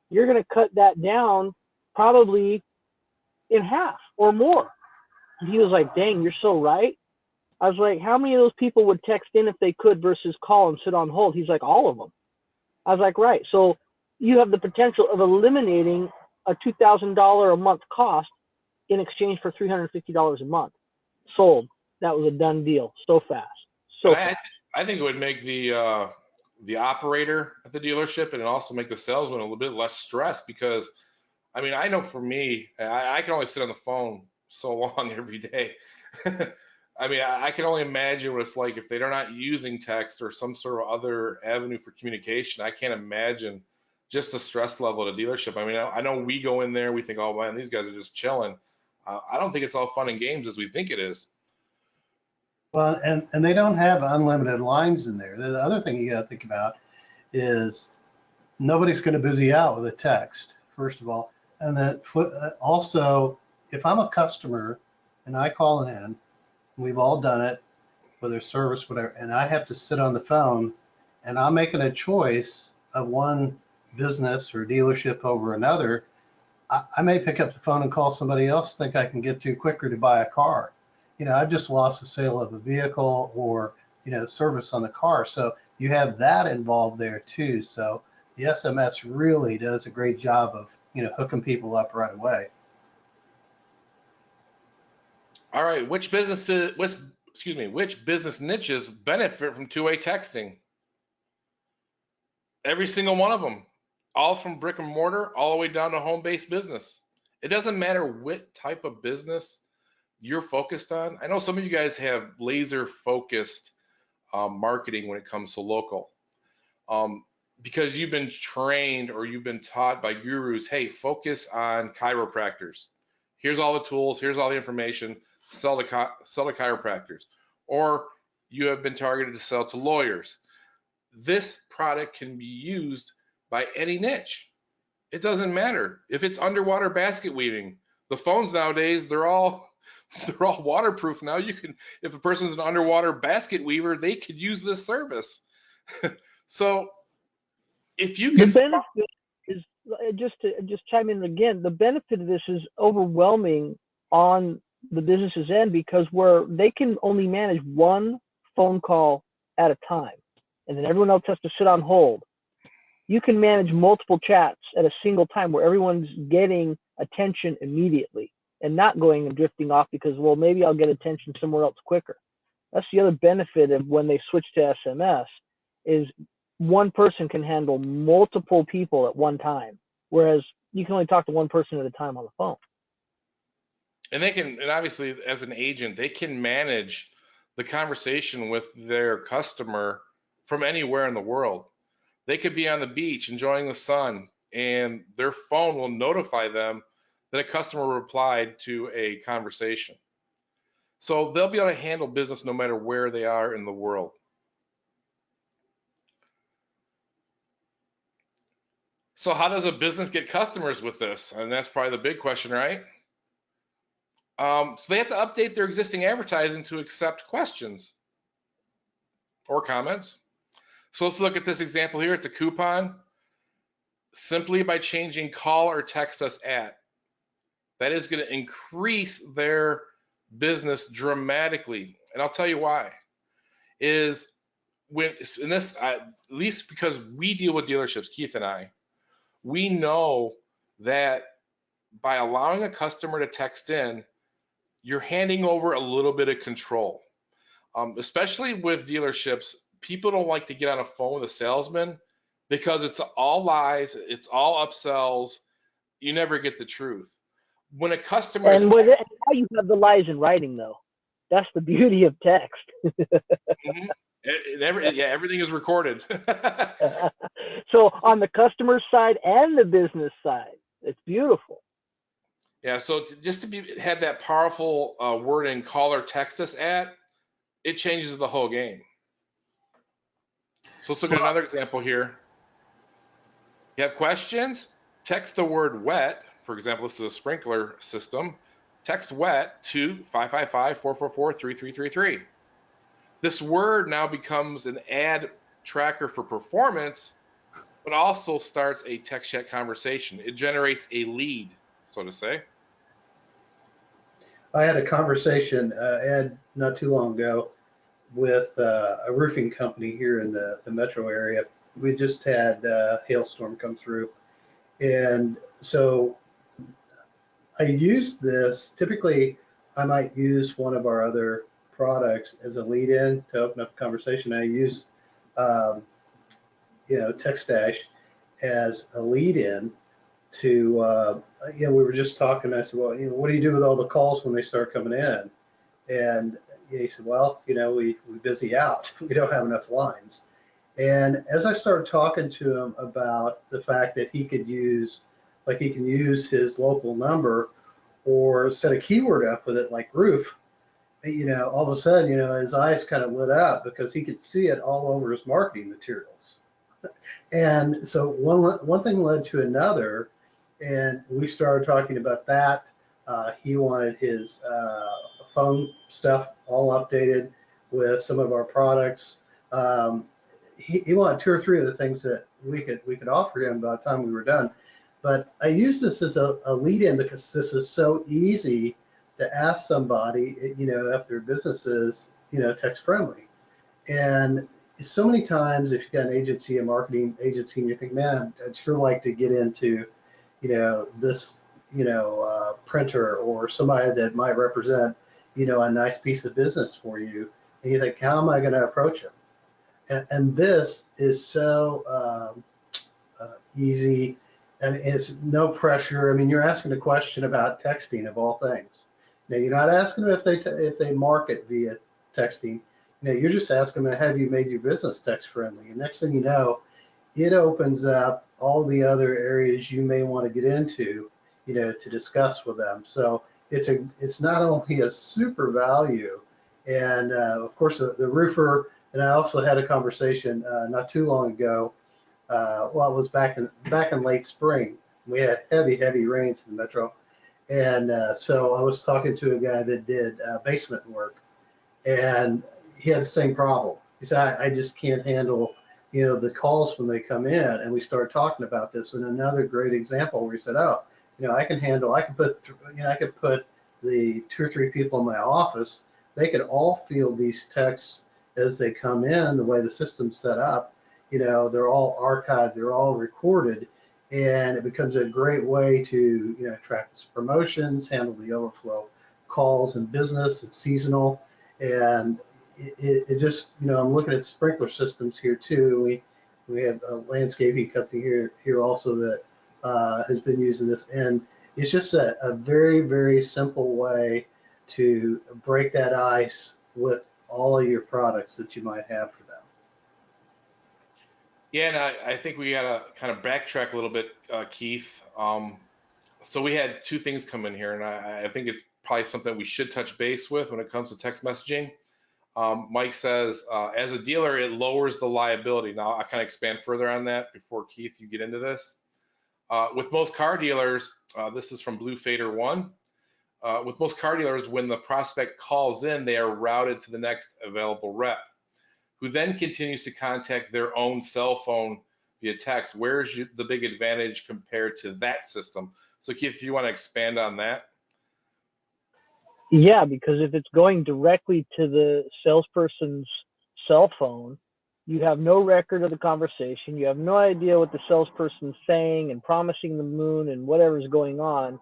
you're going to cut that down probably in half or more." And he was like, "Dang, you're so right." I was like, how many of those people would text in if they could versus call and sit on hold? He's like, all of them. I was like, right. So you have the potential of eliminating a $2,000 a month cost in exchange for $350 a month. Sold. That was a done deal. So fast. And So fast. I think it would make the operator at the dealership and also make the salesman a little bit less stressed because I mean I know for me I can only sit on the phone so long every day. I mean I can only imagine what it's like if they're not using text or some sort of other avenue for communication. I can't imagine just the stress level at a dealership. I mean I know we go in there we think oh man these guys are just chilling. I don't think it's all fun and games as we think it is. Well, and they don't have unlimited lines in there. The other thing you got to think about is nobody's going to busy out with a text, first of all. And then also, if I'm a customer and I call in, we've all done it, whether service, whatever, and I have to sit on the phone and I'm making a choice of one business or dealership over another, I may pick up the phone and call somebody else, think I can get to quicker to buy a car. I've just lost the sale of a vehicle or, service on the car. So you have that involved there too. So the SMS really does a great job of, hooking people up right away. All right, which which business niches benefit from two-way texting? Every single one of them, all from brick and mortar, all the way down to home-based business. It doesn't matter what type of business you're focused on. I know some of you guys have laser-focused marketing when it comes to local, because you've been trained or you've been taught by gurus. Hey, focus on chiropractors. Here's all the tools. Here's all the information. Sell to chiropractors, or you have been targeted to sell to lawyers. This product can be used by any niche. It doesn't matter if it's underwater basket weaving. The phones nowadays, they're all they're all waterproof now. You can, if a person's an underwater basket weaver, they could use this service. So if you the can, benefit is just to just chime in again. The benefit of this is overwhelming on the business's end because where they can only manage one phone call at a time, and then everyone else has to sit on hold. You can manage multiple chats at a single time where everyone's getting attention immediately and not going and drifting off because, well, maybe I'll get attention somewhere else quicker. That's the other benefit of when they switch to SMS is one person can handle multiple people at one time, whereas you can only talk to one person at a time on the phone. and they can, and obviously as an agent, they can manage the conversation with their customer from anywhere in the world. They could be on the beach enjoying the sun, and their phone will notify them that a customer replied to a conversation. So they'll be able to handle business no matter where they are in the world. So how does a business get customers with this? And that's probably the big question, right? So they have to update their existing advertising to accept questions or comments. So let's look at this example here. It's a coupon. Simply by changing call or text us at, that is going to increase their business dramatically. And I'll tell you why. Is when in this, at least because we deal with dealerships, Keith and I, we know that by allowing a customer to text in, you're handing over a little bit of control. Especially with dealerships, people don't like to get on a phone with a salesman because it's all lies, it's all upsells. You never get the truth. When a customer is And with it, now you have the lies in writing, though. That's the beauty of text. Mhm. Yeah, everything is recorded. So on the customer side and the business side, it's beautiful. Yeah, so just to have that powerful wording, call or text us at, it changes the whole game. So let's look at another example here. You have questions? Text the word wet. For example, this is a sprinkler system. Text wet to 555-444-3333. This word now becomes an ad tracker for performance, but also starts a text chat conversation. It generates a lead, so to say. I had a conversation, Ed, not too long ago with a roofing company here in the metro area. We just had a hailstorm come through. And so I used this. Typically, I might use one of our other products as a lead in to open up a conversation. I use, um, TXTDash as a lead in to, we were just talking. I said, well, what do you do with all the calls when they start coming in? And he said, well, we busy out. We don't have enough lines. And as I started talking to him about the fact that he could use, like he can use his local number or set a keyword up with it like roof, all of a sudden, his eyes kind of lit up because he could see it all over his marketing materials. And so one thing led to another, and we started talking about that. He wanted his phone stuff all updated with some of our products. He wanted two or three of the things that we could offer him by the time we were done. But I use this as a lead in because this is so easy to ask somebody, if their business is, text friendly. And so many times, if you've got an agency, a marketing agency, and you think, man, I'd sure like to get into, this, printer or somebody that might represent, a nice piece of business for you. And you think, how am I going to approach them? And this is so easy, and it's no pressure. I mean, you're asking a question about texting of all things. Now, you're not asking them if they market via texting. You're just asking them, have you made your business text friendly? And next thing you know, it opens up all the other areas you may want to get into, to discuss with them. So it's not only a super value, and of course the roofer. And I also had a conversation not too long ago. It was back in late spring. We had heavy rains in the metro, and so I was talking to a guy that did basement work, and he had the same problem. He said, I just can't handle, the calls when they come in. And we started talking about this. And another great example where he said, oh, I could put, I could put the two or three people in my office. They could all field these texts as they come in. The way the system's set up, they're all archived, they're all recorded, and it becomes a great way to, track its promotions, handle the overflow calls in business. It's seasonal. And it just, I'm looking at sprinkler systems here too. We have a landscaping company here also that has been using this, and it's just a very, very simple way to break that ice with all of your products that you might have for them. Yeah, and I think we gotta kind of backtrack a little bit, Keith. So we had two things come in here, and I think it's probably something we should touch base with when it comes to text messaging. Mike says, as a dealer, it lowers the liability. Now, I kind of expand further on that before, Keith, you get into this. With most car dealers, this is from Blue Fader 1. With most car dealers, when the prospect calls in, they are routed to the next available rep, who then continues to contact their own cell phone via text. Where's the big advantage compared to that system? So, Keith, if you want to expand on that. Yeah, because if it's going directly to the salesperson's cell phone, you have no record of the conversation. You have no idea what the salesperson's saying and promising the moon and whatever's going on.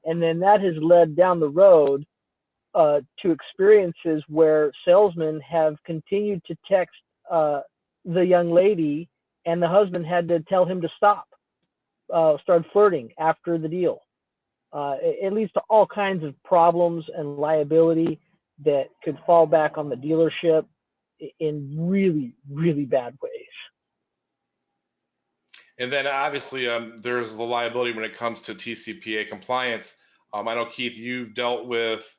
And then that has led down the road to experiences where salesmen have continued to text the young lady, and the husband had to tell him to stop, start flirting after the deal. It leads to all kinds of problems and liability that could fall back on the dealership in really, really bad ways. And then obviously there's the liability when it comes to TCPA compliance. I know, Keith, you've dealt with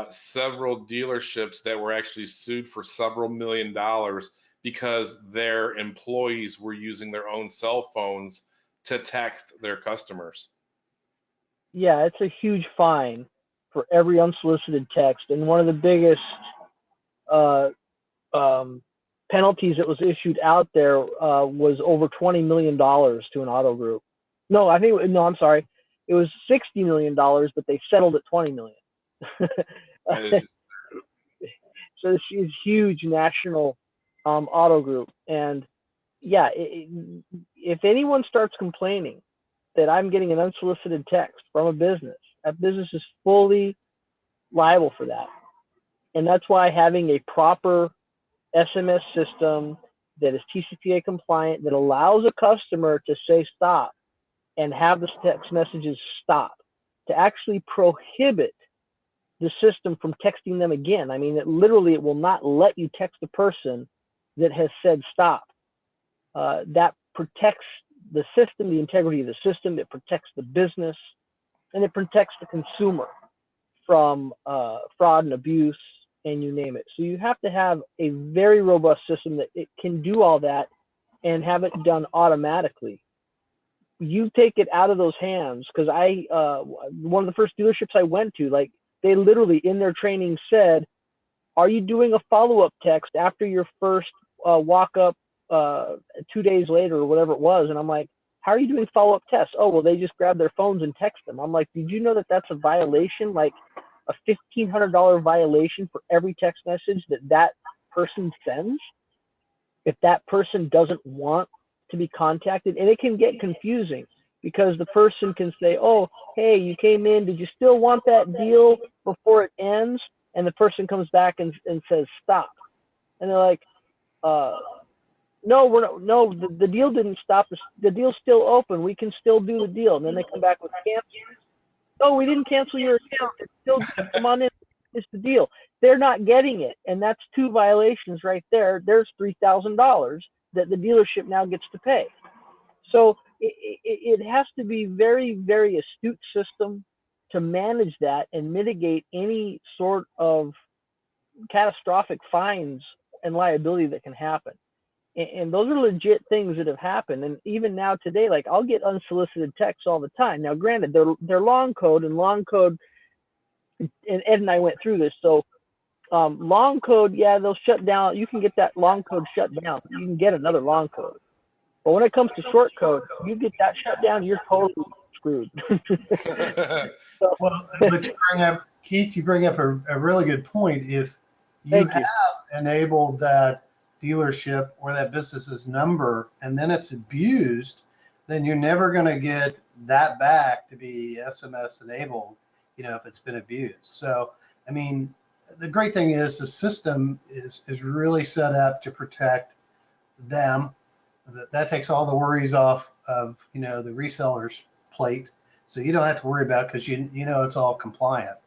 several dealerships that were actually sued for several $1,000,000 because their employees were using their own cell phones to text their customers. Yeah, it's a huge fine for every unsolicited text. And one of the biggest uh, penalties that was issued out there was over $20 million to an auto group. No, I'm sorry. It was $60 million, but they settled at $20 million. That is just, So she's huge national auto group, and yeah, if anyone starts complaining that I'm getting an unsolicited text from a business, that business is fully liable for that. And that's why having a proper SMS system that is TCPA compliant, that allows a customer to say stop and have the text messages stop, to actually prohibit the system from texting them again. I mean, it will not let you text the person that has said stop. That protects the system, the integrity of the system. It protects the business, and it protects the consumer from fraud and abuse, and you name it. So you have to have a very robust system that it can do all that and have it done automatically. You take it out of those hands, because one of the first dealerships I went to, like, they literally in their training said, are you doing a follow-up text after your first walk up 2 days later or whatever it was? And I'm like, how are you doing follow-up tests? Oh, well, they just grab their phones and text them. I'm like, did you know that that's a violation, like a $1,500 violation for every text message that person sends if that person doesn't want to be contacted? And it can get confusing, because the person can say, oh, hey, you came in, did you still want that deal before it ends? And the person comes back and says stop, and they're like, no, no, the deal didn't stop, the deal's still open, we can still do the deal. And then they come back with cancel. Oh, we didn't cancel your account, it's still, come on in, it's the deal. They're not getting it, and that's two violations right there. There's $3,000 that the dealership now gets to pay. So it has to be very, very astute system to manage that and mitigate any sort of catastrophic fines and liability that can happen. And those are legit things that have happened. And even now today, like, I'll get unsolicited texts all the time. Now, granted, they're long code, and Ed and I went through this. So long code, yeah, they'll shut down. You can get that long code shut down. You can get another long code. But when it comes to short code, you get that shut down, you're totally screwed. So, Well, but Keith, you bring up a really good point. If you thank have you. enabled that dealership or that business's number and then it's abused, then you're never going to get that back to be SMS enabled, if it's been abused. So, I mean, the great thing is the system is really set up to protect them. That takes all the worries off of, the reseller's plate. So you don't have to worry about, because it's all compliant.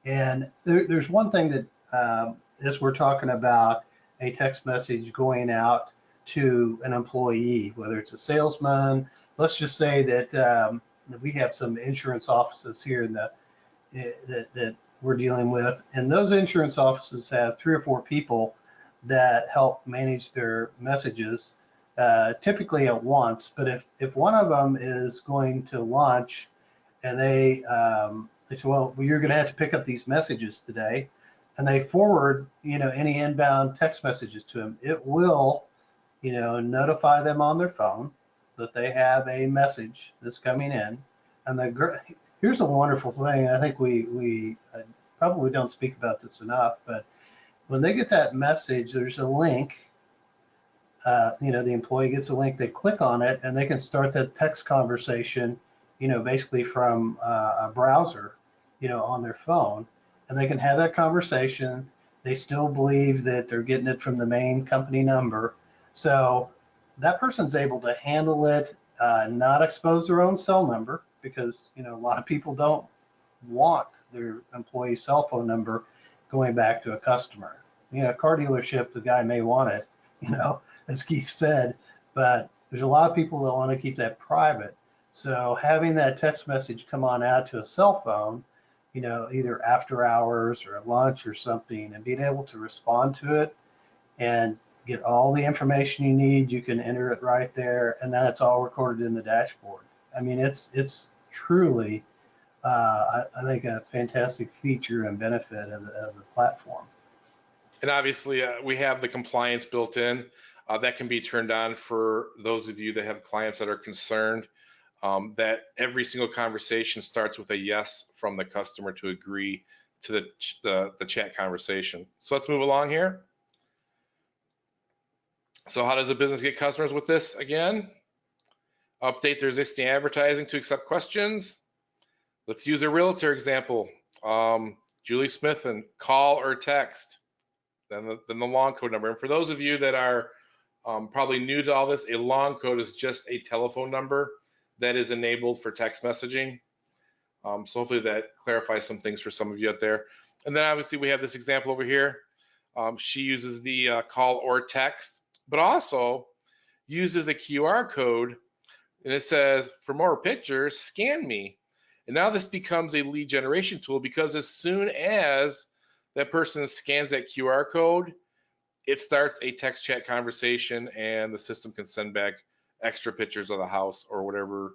And there's one thing that, as we're talking about a text message going out to an employee, whether it's a salesman, let's just say that we have some insurance offices here that we're dealing with, and those insurance offices have 3 or 4 people that help manage their messages, typically at once. But if one of them is going to launch and they say, well, you're going to have to pick up these messages today, and they forward, any inbound text messages to them, it will, notify them on their phone that they have a message that's coming in. And here's a wonderful thing. I think we probably don't speak about this enough, but when they get that message, there's a link. The employee gets a link, they click on it, and they can start that text conversation, basically from a browser, on their phone, and they can have that conversation. They still believe that they're getting it from the main company number. So that person's able to handle it, not expose their own cell number, because, a lot of people don't want their employee's cell phone number going back to a customer. A car dealership, the guy may want it, as Keith said, but there's a lot of people that want to keep that private. So having that text message come on out to a cell phone, either after hours or at lunch or something, and being able to respond to it and get all the information you need, you can enter it right there, and then it's all recorded in the dashboard. I mean, it's truly, I think, a fantastic feature and benefit of the platform. And obviously, we have the compliance built in. That can be turned on for those of you that have clients that are concerned that every single conversation starts with a yes from the customer to agree to the chat conversation. So let's move along here. So how does a business get customers with this? Again, update their existing advertising to accept questions. Let's use a realtor example. Julie Smith, and call or text, then the long code number. And for those of you that are probably new to all this, a long code is just a telephone number that is enabled for text messaging. So hopefully that clarifies some things for some of you out there. And then obviously we have this example over here. She uses the call or text, but also uses the QR code, and it says, for more pictures, scan me. And now this becomes a lead generation tool, because as soon as that person scans that QR code, it starts a text chat conversation, and the system can send back extra pictures of the house or whatever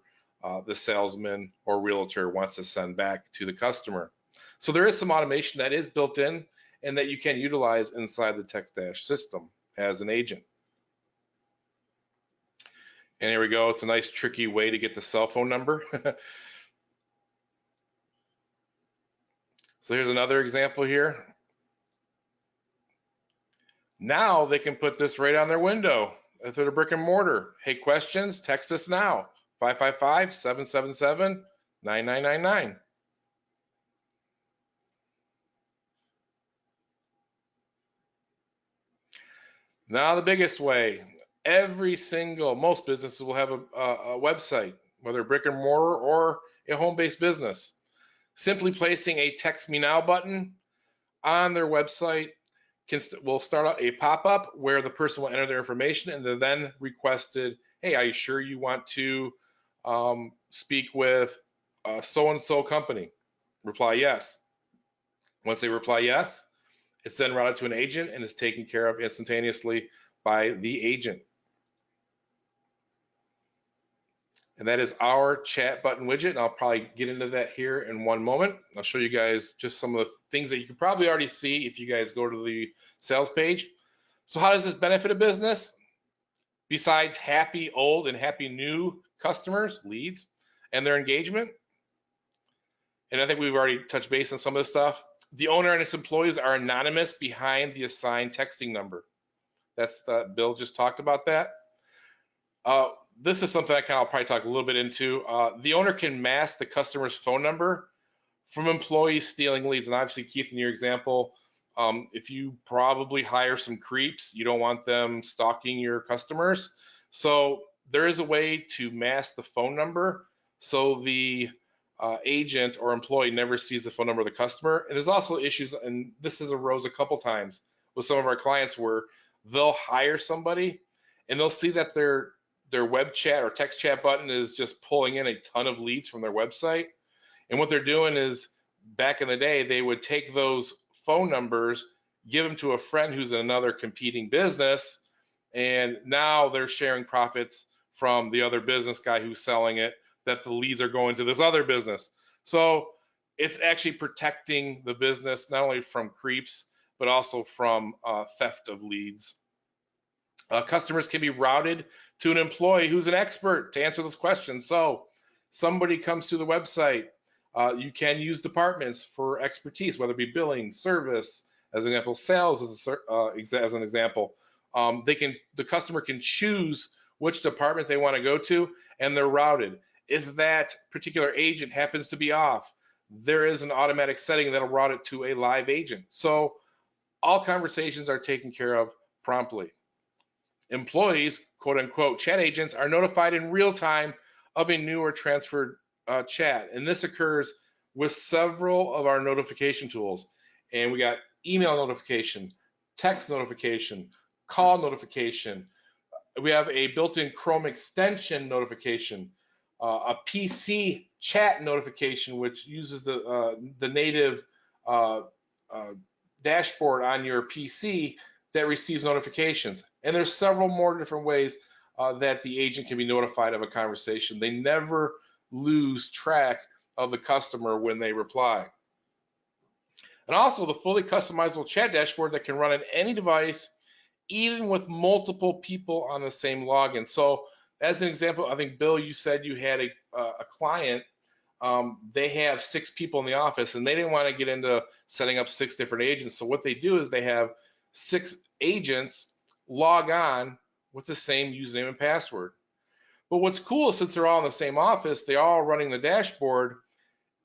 the salesman or realtor wants to send back to the customer. So there is some automation that is built in and that you can utilize inside the TXTDash system as an agent. And here we go. It's a nice tricky way to get the cell phone number. So here's another example here. Now they can put this right on their window if they're a brick and mortar. Hey, questions, text us now, 555-777-9999. Now the biggest way, most businesses will have a website, whether brick and mortar or a home-based business. Simply placing a text me now button on their website will start out a pop-up where the person will enter their information, and they're then requested, hey, are you sure you want to speak with so-and-so company? Reply yes. Once they reply yes, it's then routed to an agent and is taken care of instantaneously by the agent. And that is our chat button widget. And I'll probably get into that here in one moment. I'll show you guys just some of the things that you can probably already see if you guys go to the sales page. So how does this benefit a business? Besides happy old and happy new customers, leads, and their engagement. And I think we've already touched base on some of this stuff. The owner and its employees are anonymous behind the assigned texting number. That's Bill just talked about that. This is something I'll probably talk a little bit into. The owner can mask the customer's phone number from employees stealing leads. And obviously, Keith, in your example, if you probably hire some creeps, you don't want them stalking your customers. So there is a way to mask the phone number so the agent or employee never sees the phone number of the customer. And there's also issues, and this has arose a couple times with some of our clients, where they'll hire somebody and they'll see that their web chat or text chat button is just pulling in a ton of leads from their website. And what they're doing is, back in the day, they would take those phone numbers, give them to a friend who's in another competing business, and now they're sharing profits from the other business guy who's selling it, that the leads are going to this other business. So it's actually protecting the business not only from creeps, but also from theft of leads. Customers can be routed to an employee who's an expert to answer this question. So somebody comes to the website, you can use departments for expertise, whether it be billing, service, as an example, sales as an example. The customer can choose which department they want to go to, and they're routed. If that particular agent happens to be off, there is an automatic setting that'll route it to a live agent. So all conversations are taken care of promptly. Employees, quote unquote, chat agents, are notified in real time of a new or transferred chat. And this occurs with several of our notification tools. And we got email notification, text notification, call notification. We have a built-in Chrome extension notification, a PC chat notification, which uses the native dashboard on your PC that receives notifications. And there's several more different ways that the agent can be notified of a conversation. They never lose track of the customer when they reply. And also the fully customizable chat dashboard that can run on any device, even with multiple people on the same login. So as an example, I think, Bill, you said you had a client they have 6 people in the office and they didn't want to get into setting up 6 different agents. So what they do is they have 6 agents log on with the same username and password. But what's cool is since they're all in the same office, they're all running the dashboard.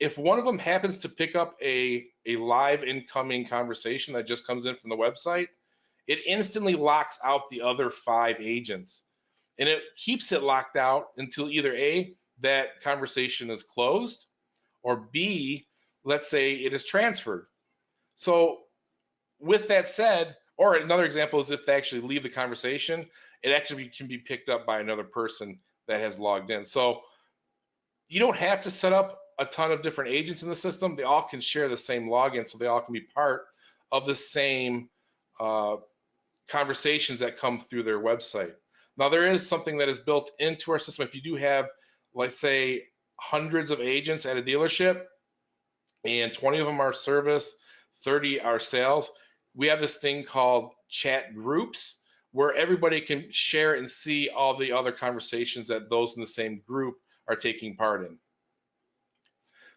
If one of them happens to pick up a live incoming conversation that just comes in from the website, it instantly locks out the other 5 agents. And it keeps it locked out until either A, that conversation is closed, or B, let's say it is transferred. So with that said, or another example is if they actually leave the conversation, it actually can be picked up by another person that has logged in. So you don't have to set up a ton of different agents in the system. They all can share the same login, so they all can be part of the same conversations that come through their website. Now, there is something that is built into our system. If you do have, let's say, hundreds of agents at a dealership, and 20 of them are service, 30 are sales, we have this thing called chat groups, where everybody can share and see all the other conversations that those in the same group are taking part in.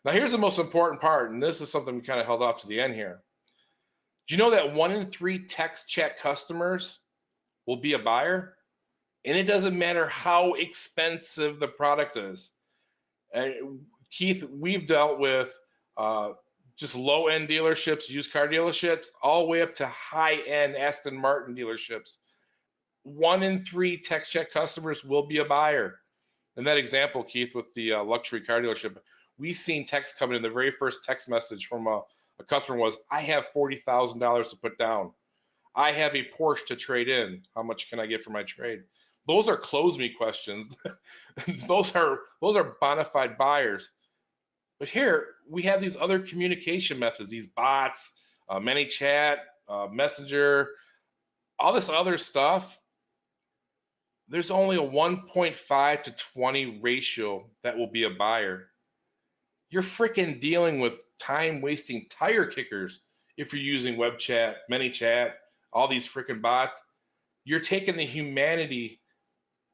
Now, here's the most important part, and this is something we kind of held off to the end here. Do you know that 1 in 3 text chat customers will be a buyer? And it doesn't matter how expensive the product is. Keith, we've dealt with just low-end dealerships, used car dealerships, all the way up to high-end Aston Martin dealerships. 1 in 3 text chat customers will be a buyer. In that example, Keith, with the luxury car dealership, we seen text coming in. The very first text message from a customer was, I have $40,000 to put down. I have a Porsche to trade in. How much can I get for my trade? Those are close me questions. those are bona fide buyers. But here we have these other communication methods, these bots, ManyChat, Messenger, all this other stuff. There's only a 1.5 to 20 ratio that will be a buyer. You're freaking dealing with time-wasting tire kickers if you're using web chat, ManyChat, all these freaking bots. You're taking the humanity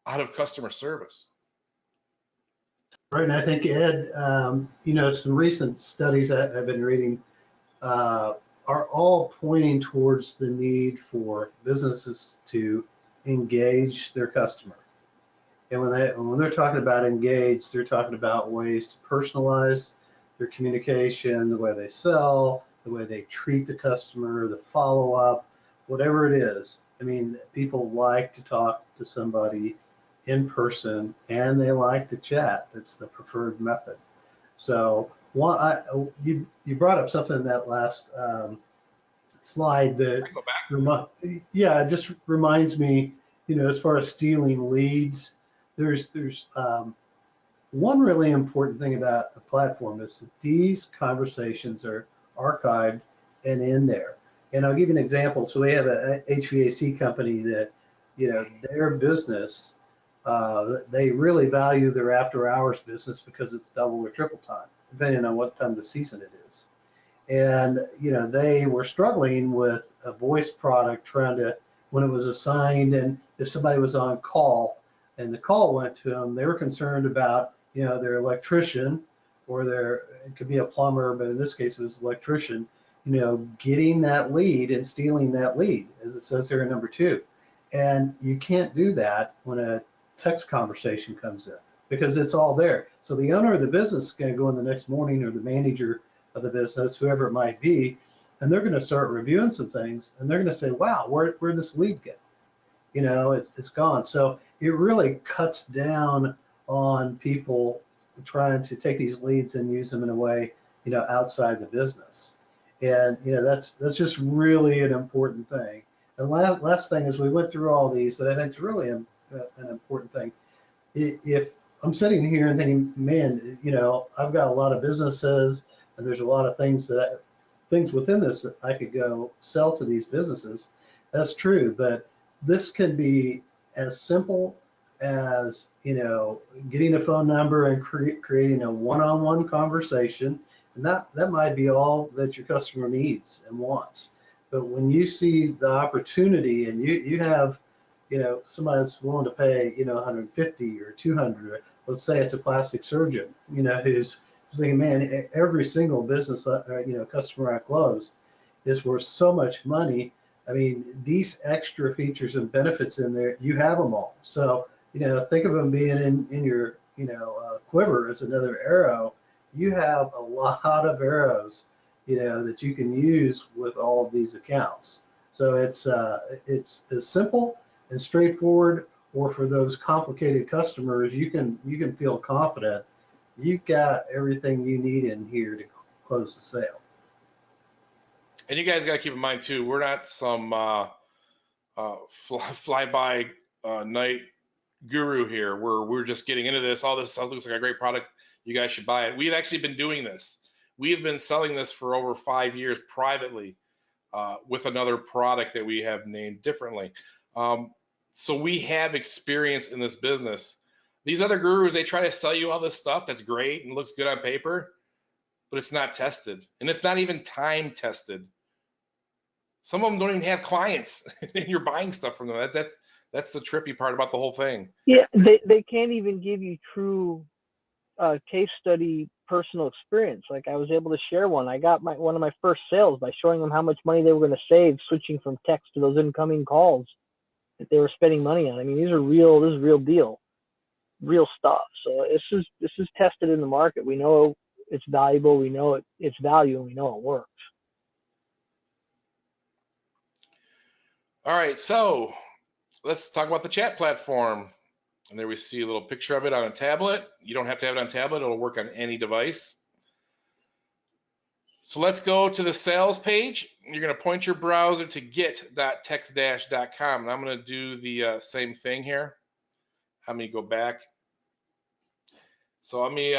out of customer service. Right, and I think, Ed, some recent studies I've been reading are all pointing towards the need for businesses to engage their customer. And when they're talking about engage, they're talking about ways to personalize their communication, the way they sell, the way they treat the customer, the follow-up, whatever it is. I mean, people like to talk to somebody in person, and they like to chat. That's the preferred method. So you brought up something in that last slide that it just reminds me, as far as stealing leads, there's one really important thing about the platform is that these conversations are archived and in there. And I'll give you an example. So we have a HVAC company that, their business, they really value their after hours business because it's double or triple time, depending on what time of the season it is. And, they were struggling with a voice product when it was assigned, and if somebody was on call and the call went to them, they were concerned about, their electrician, or it could be a plumber, but in this case it was electrician, getting that lead and stealing that lead, as it says here in number 2. And you can't do that when a text conversation comes in, because it's all there. So the owner of the business is going to go in the next morning, or the manager of the business, whoever it might be, and they're going to start reviewing some things, and they're going to say, wow, where'd this lead go? It's gone. So it really cuts down on people trying to take these leads and use them in a way, outside the business. And, that's just really an important thing. And last thing is, we went through all these that I think is really an important thing. If I'm sitting here and thinking, man, I've got a lot of businesses, and there's a lot of things within this that I could go sell to these businesses. That's true, but this can be as simple as, getting a phone number and creating a one-on-one conversation. And that might be all that your customer needs and wants. But when you see the opportunity, and you have, somebody that's willing to pay, 150 or 200, let's say it's a plastic surgeon, who's was thinking, man, every single business, customer I close is worth so much money. I mean, these extra features and benefits in there, you have them all. So, think of them being in your, quiver as another arrow. You have a lot of arrows, that you can use with all of these accounts. So it's as simple and straightforward, or for those complicated customers, you can feel confident you've got everything you need in here to close the sale. And you guys got to keep in mind too, we're not some fly by night guru here. We're just getting into this. All this stuff looks like a great product. You guys should buy it. We've actually been doing this. We've been selling this for over 5 years privately with another product that we have named differently. So we have experience in this business. These other gurus, they try to sell you all this stuff that's great and looks good on paper, but it's not tested, and it's not even time tested. Some of them don't even have clients, and you're buying stuff from them. That's the trippy part about the whole thing. Yeah, they can't even give you true case study personal experience. Like, I was able to share one. I got one of my first sales by showing them how much money they were going to save switching from text to those incoming calls that they were spending money on. I mean, this is real deal, real stuff. So this is tested in the market. We know it's valuable. We know it's value, and we know it works. All right, so let's talk about the chat platform. And there we see a little picture of it on a tablet. You don't have to have it on a tablet. It'll work on any device. So let's go to the sales page. You're going to point your browser to get.textdash.com. And I'm going to do the same thing here. Let me go back. So let me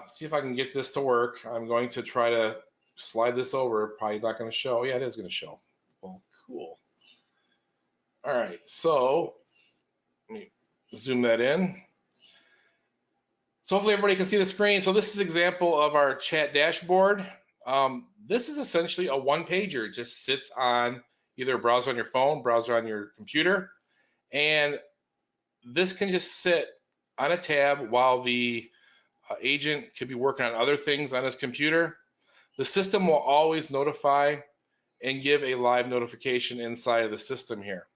see if I can get this to work. I'm going to try to slide this over. Probably not going to show. Yeah, it is going to show. Well, cool. All right, so let me zoom that in. So hopefully everybody can see the screen. So this is an example of our chat dashboard. This is essentially a one-pager. It just sits on either a browser on your phone, browser on your computer, and this can just sit on a tab while the agent could be working on other things on his computer. The system will always notify and give a live notification inside of the system here.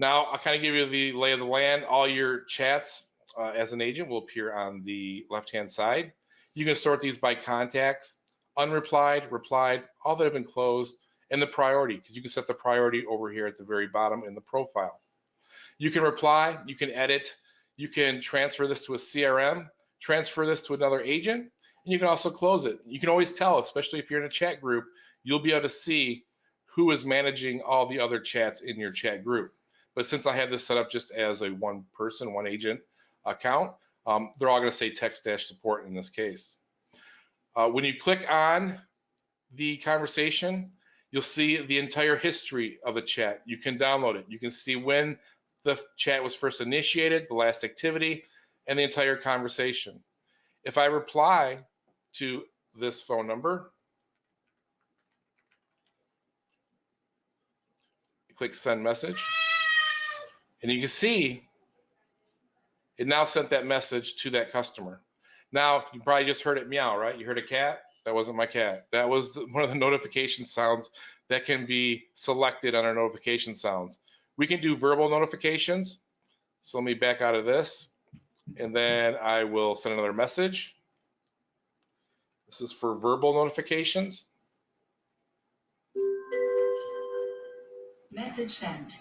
Now, I'll kind of give you the lay of the land. All your chats as an agent will appear on the left-hand side. You can sort these by contacts, unreplied, replied, all that have been closed, and the priority, because you can set the priority over here at the very bottom in the profile. You can reply, you can edit, you can transfer this to a CRM, transfer this to another agent, and you can also close it. You can always tell, especially if you're in a chat group, you'll be able to see who is managing all the other chats in your chat group. But since I have this set up just as a one person, one agent account, they're all going to say TXTDash support in this case. When you click on the conversation, you'll see the entire history of the chat. You can download it. You can see when the chat was first initiated, the last activity, and the entire conversation. If I reply to this phone number, click send message, and you can see it now sent that message to that customer. Now, you probably just heard it meow, right? You heard a cat? That wasn't my cat. That was one of the notification sounds that can be selected on our notification sounds. We can do verbal notifications. So let me back out of this, and then I will send another message. This is for verbal notifications. Message sent.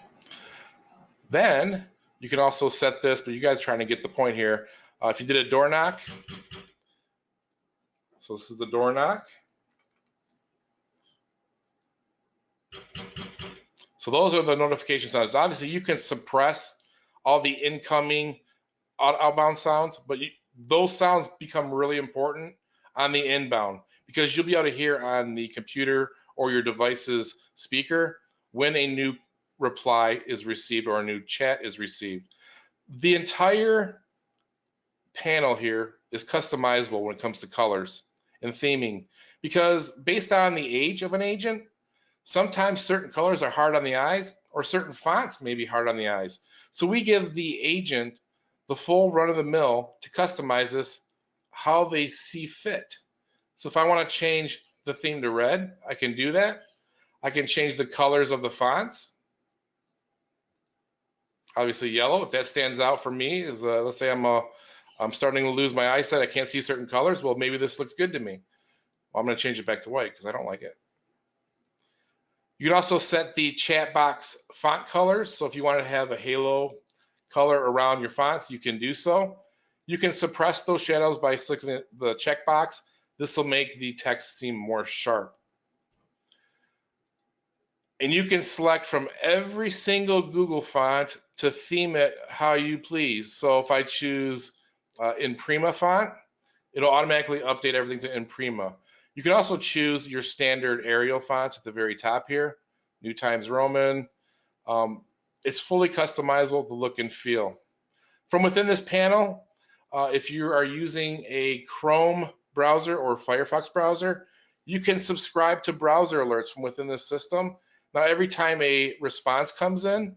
Then you can also set this, but you guys are trying to get the point here. If you did a door knock, so this is the door knock. So those are the notification sounds. Obviously, you can suppress all the incoming outbound sounds, but those sounds become really important on the inbound because you'll be able to hear on the computer or your device's speaker when a new reply is received or a new chat is received. The entire panel here is customizable when it comes to colors and theming because based on the age of an agent, sometimes certain colors are hard on the eyes or certain fonts may be hard on the eyes. So we give the agent the full run of the mill to customize this how they see fit. So if I want to change the theme to red, I can do that. I can change the colors of the fonts. Obviously yellow, if that stands out for me, is let's say I'm starting to lose my eyesight, I can't see certain colors. Well, maybe this looks good to me. Well, I'm going to change it back to white because I don't like it. You can also set the chat box font colors. So if you want to have a halo color around your fonts, you can do so. You can suppress those shadows by selecting the checkbox. This will make the text seem more sharp. And you can select from every single Google font to theme it how you please. So if I choose Imprima font, it'll automatically update everything to Imprima. You can also choose your standard Arial fonts at the very top here, New Times Roman. It's fully customizable with the look and feel. From within this panel, if you are using a Chrome browser or Firefox browser, you can subscribe to browser alerts from within this system. Now, every time a response comes in,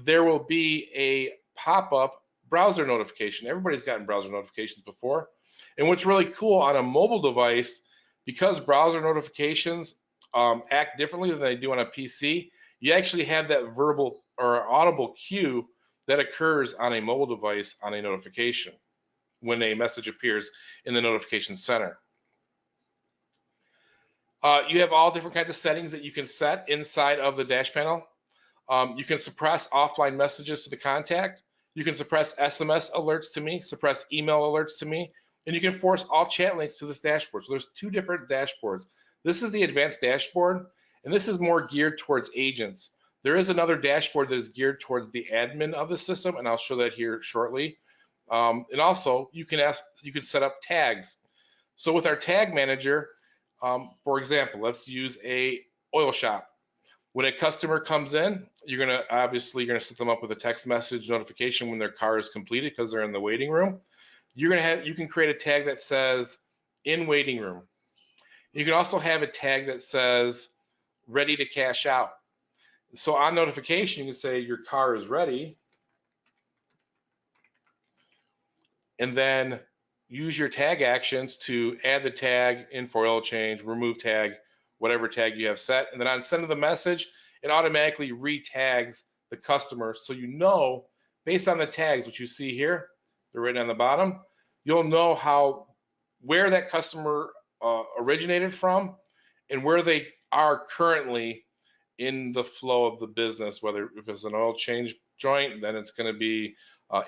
there will be a pop-up browser notification. Everybody's gotten browser notifications before. And what's really cool on a mobile device, because browser notifications act differently than they do on a PC, you actually have that verbal or audible cue that occurs on a mobile device on a notification when a message appears in the notification center. You have all different kinds of settings that you can set inside of the dash panel. You can suppress offline messages to the contact. You can suppress SMS alerts to me, suppress email alerts to me, and you can force all chat links to this dashboard. So there's two different dashboards. This is the advanced dashboard, and this is more geared towards agents. There is another dashboard that is geared towards the admin of the system, and I'll show that here shortly. And also, you can set up tags. So with our tag manager, for example, let's use a oil shop. When a customer comes in, you're gonna set them up with a text message notification when their car is completed because they're in the waiting room. You can create a tag that says in waiting room. You can also have a tag that says ready to cash out. So on notification, you can say your car is ready, and then use your tag actions to add the tag, in for oil change, remove tag, whatever tag you have set. And then on send of the message, it automatically re-tags the customer. So you know, based on the tags, which you see here, they're written on the bottom, you'll know where that customer originated from and where they are currently in the flow of the business. Whether if it's an oil change joint, then it's going to be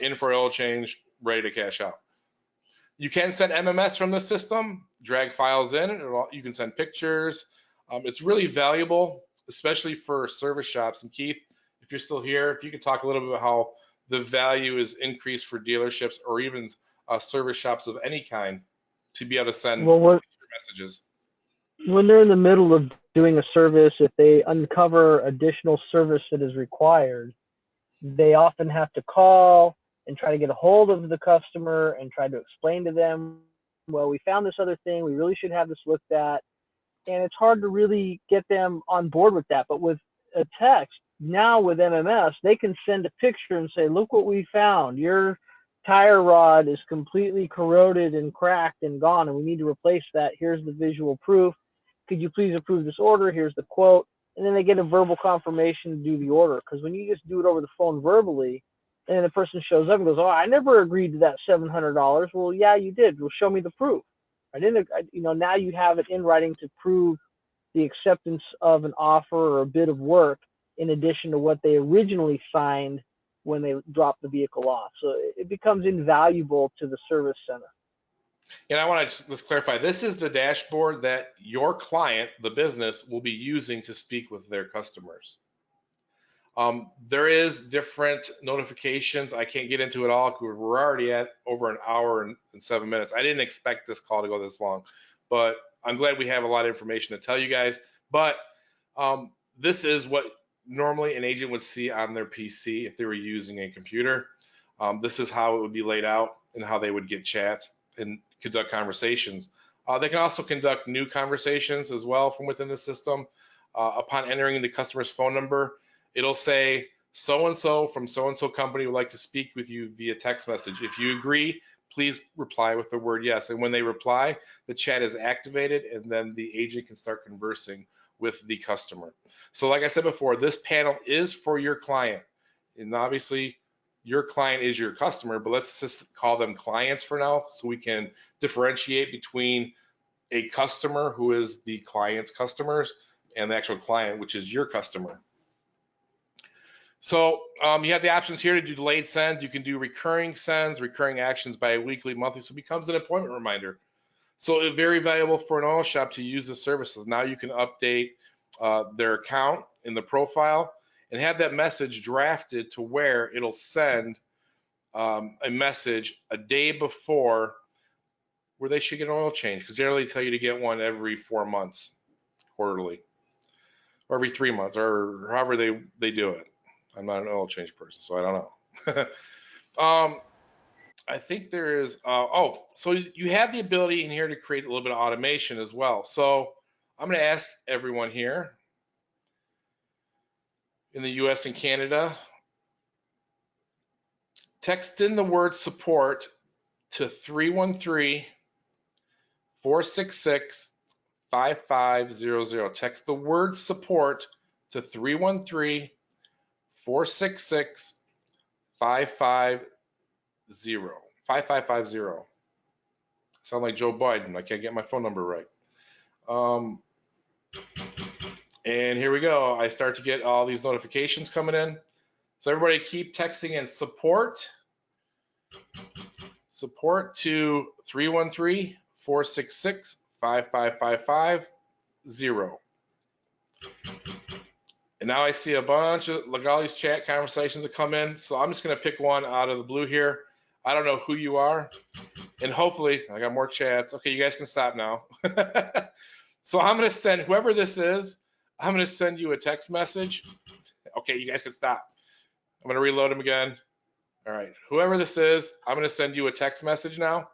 in for oil change, ready to cash out. You can send MMS from the system, drag files in, you can send pictures. It's really valuable, especially for service shops. And Keith, if you're still here, if you could talk a little bit about how the value is increased for dealerships or even service shops of any kind to be able to send messages. When they're in the middle of doing a service, if they uncover additional service that is required, they often have to call and try to get a hold of the customer and try to explain to them, well, we found this other thing, we really should have this looked at. And it's hard to really get them on board with that. But with a text, now with MMS, they can send a picture and say, look what we found. Your tire rod is completely corroded and cracked and gone, and we need to replace that. Here's the visual proof. Could you please approve this order? Here's the quote. And then they get a verbal confirmation to do the order. Because when you just do it over the phone verbally, and the person shows up and goes, oh, I never agreed to that $700. Well, yeah, you did. Well, show me the proof. Now you have it in writing to prove the acceptance of an offer or a bid of work in addition to what they originally signed when they dropped the vehicle off. So it becomes invaluable to the service center. And I want to just clarify, this is the dashboard that your client, the business, will be using to speak with their customers. There is different notifications. I can't get into it all because we're already at over an hour and 7 minutes. I didn't expect this call to go this long, but I'm glad we have a lot of information to tell you guys. But this is what normally an agent would see on their PC if they were using a computer. This is how it would be laid out and how they would get chats and conduct conversations. They can also conduct new conversations as well from within the system. Upon entering the customer's phone number, it'll say, so-and-so from so-and-so company would like to speak with you via text message. If you agree, please reply with the word yes. And when they reply, the chat is activated, and then the agent can start conversing with the customer. So like I said before, this panel is for your client. And obviously, your client is your customer, but let's just call them clients for now so we can differentiate between a customer who is the client's customers and the actual client, which is your customer. So you have the options here to do delayed sends. You can do recurring sends, recurring actions bi-weekly, monthly, so it becomes an appointment reminder. So it's very valuable for an oil shop to use the services. Now you can update their account in the profile and have that message drafted to where it'll send a message a day before where they should get an oil change, because generally they tell you to get one every 4 months, quarterly, or every 3 months, or however they do it. I'm not an oil change person, so I don't know. I think there is, so you have the ability in here to create a little bit of automation as well. So I'm going to ask everyone here in the US and Canada, text in the word support to 313-466-5500. Text the word support to 313-466-5550. Sound like Joe Biden. I can't get my phone number right. And here we go. I start to get all these notifications coming in. So everybody keep texting in support to 313-466-5550. And now I see a bunch of, look, all these chat conversations that come in. So I'm just going to pick one out of the blue here. I don't know who you are. And hopefully, I got more chats. Okay, you guys can stop now. So I'm going to send, whoever this is, I'm going to send you a text message. Okay, you guys can stop. I'm going to reload them again. All right, whoever this is, I'm going to send you a text message now.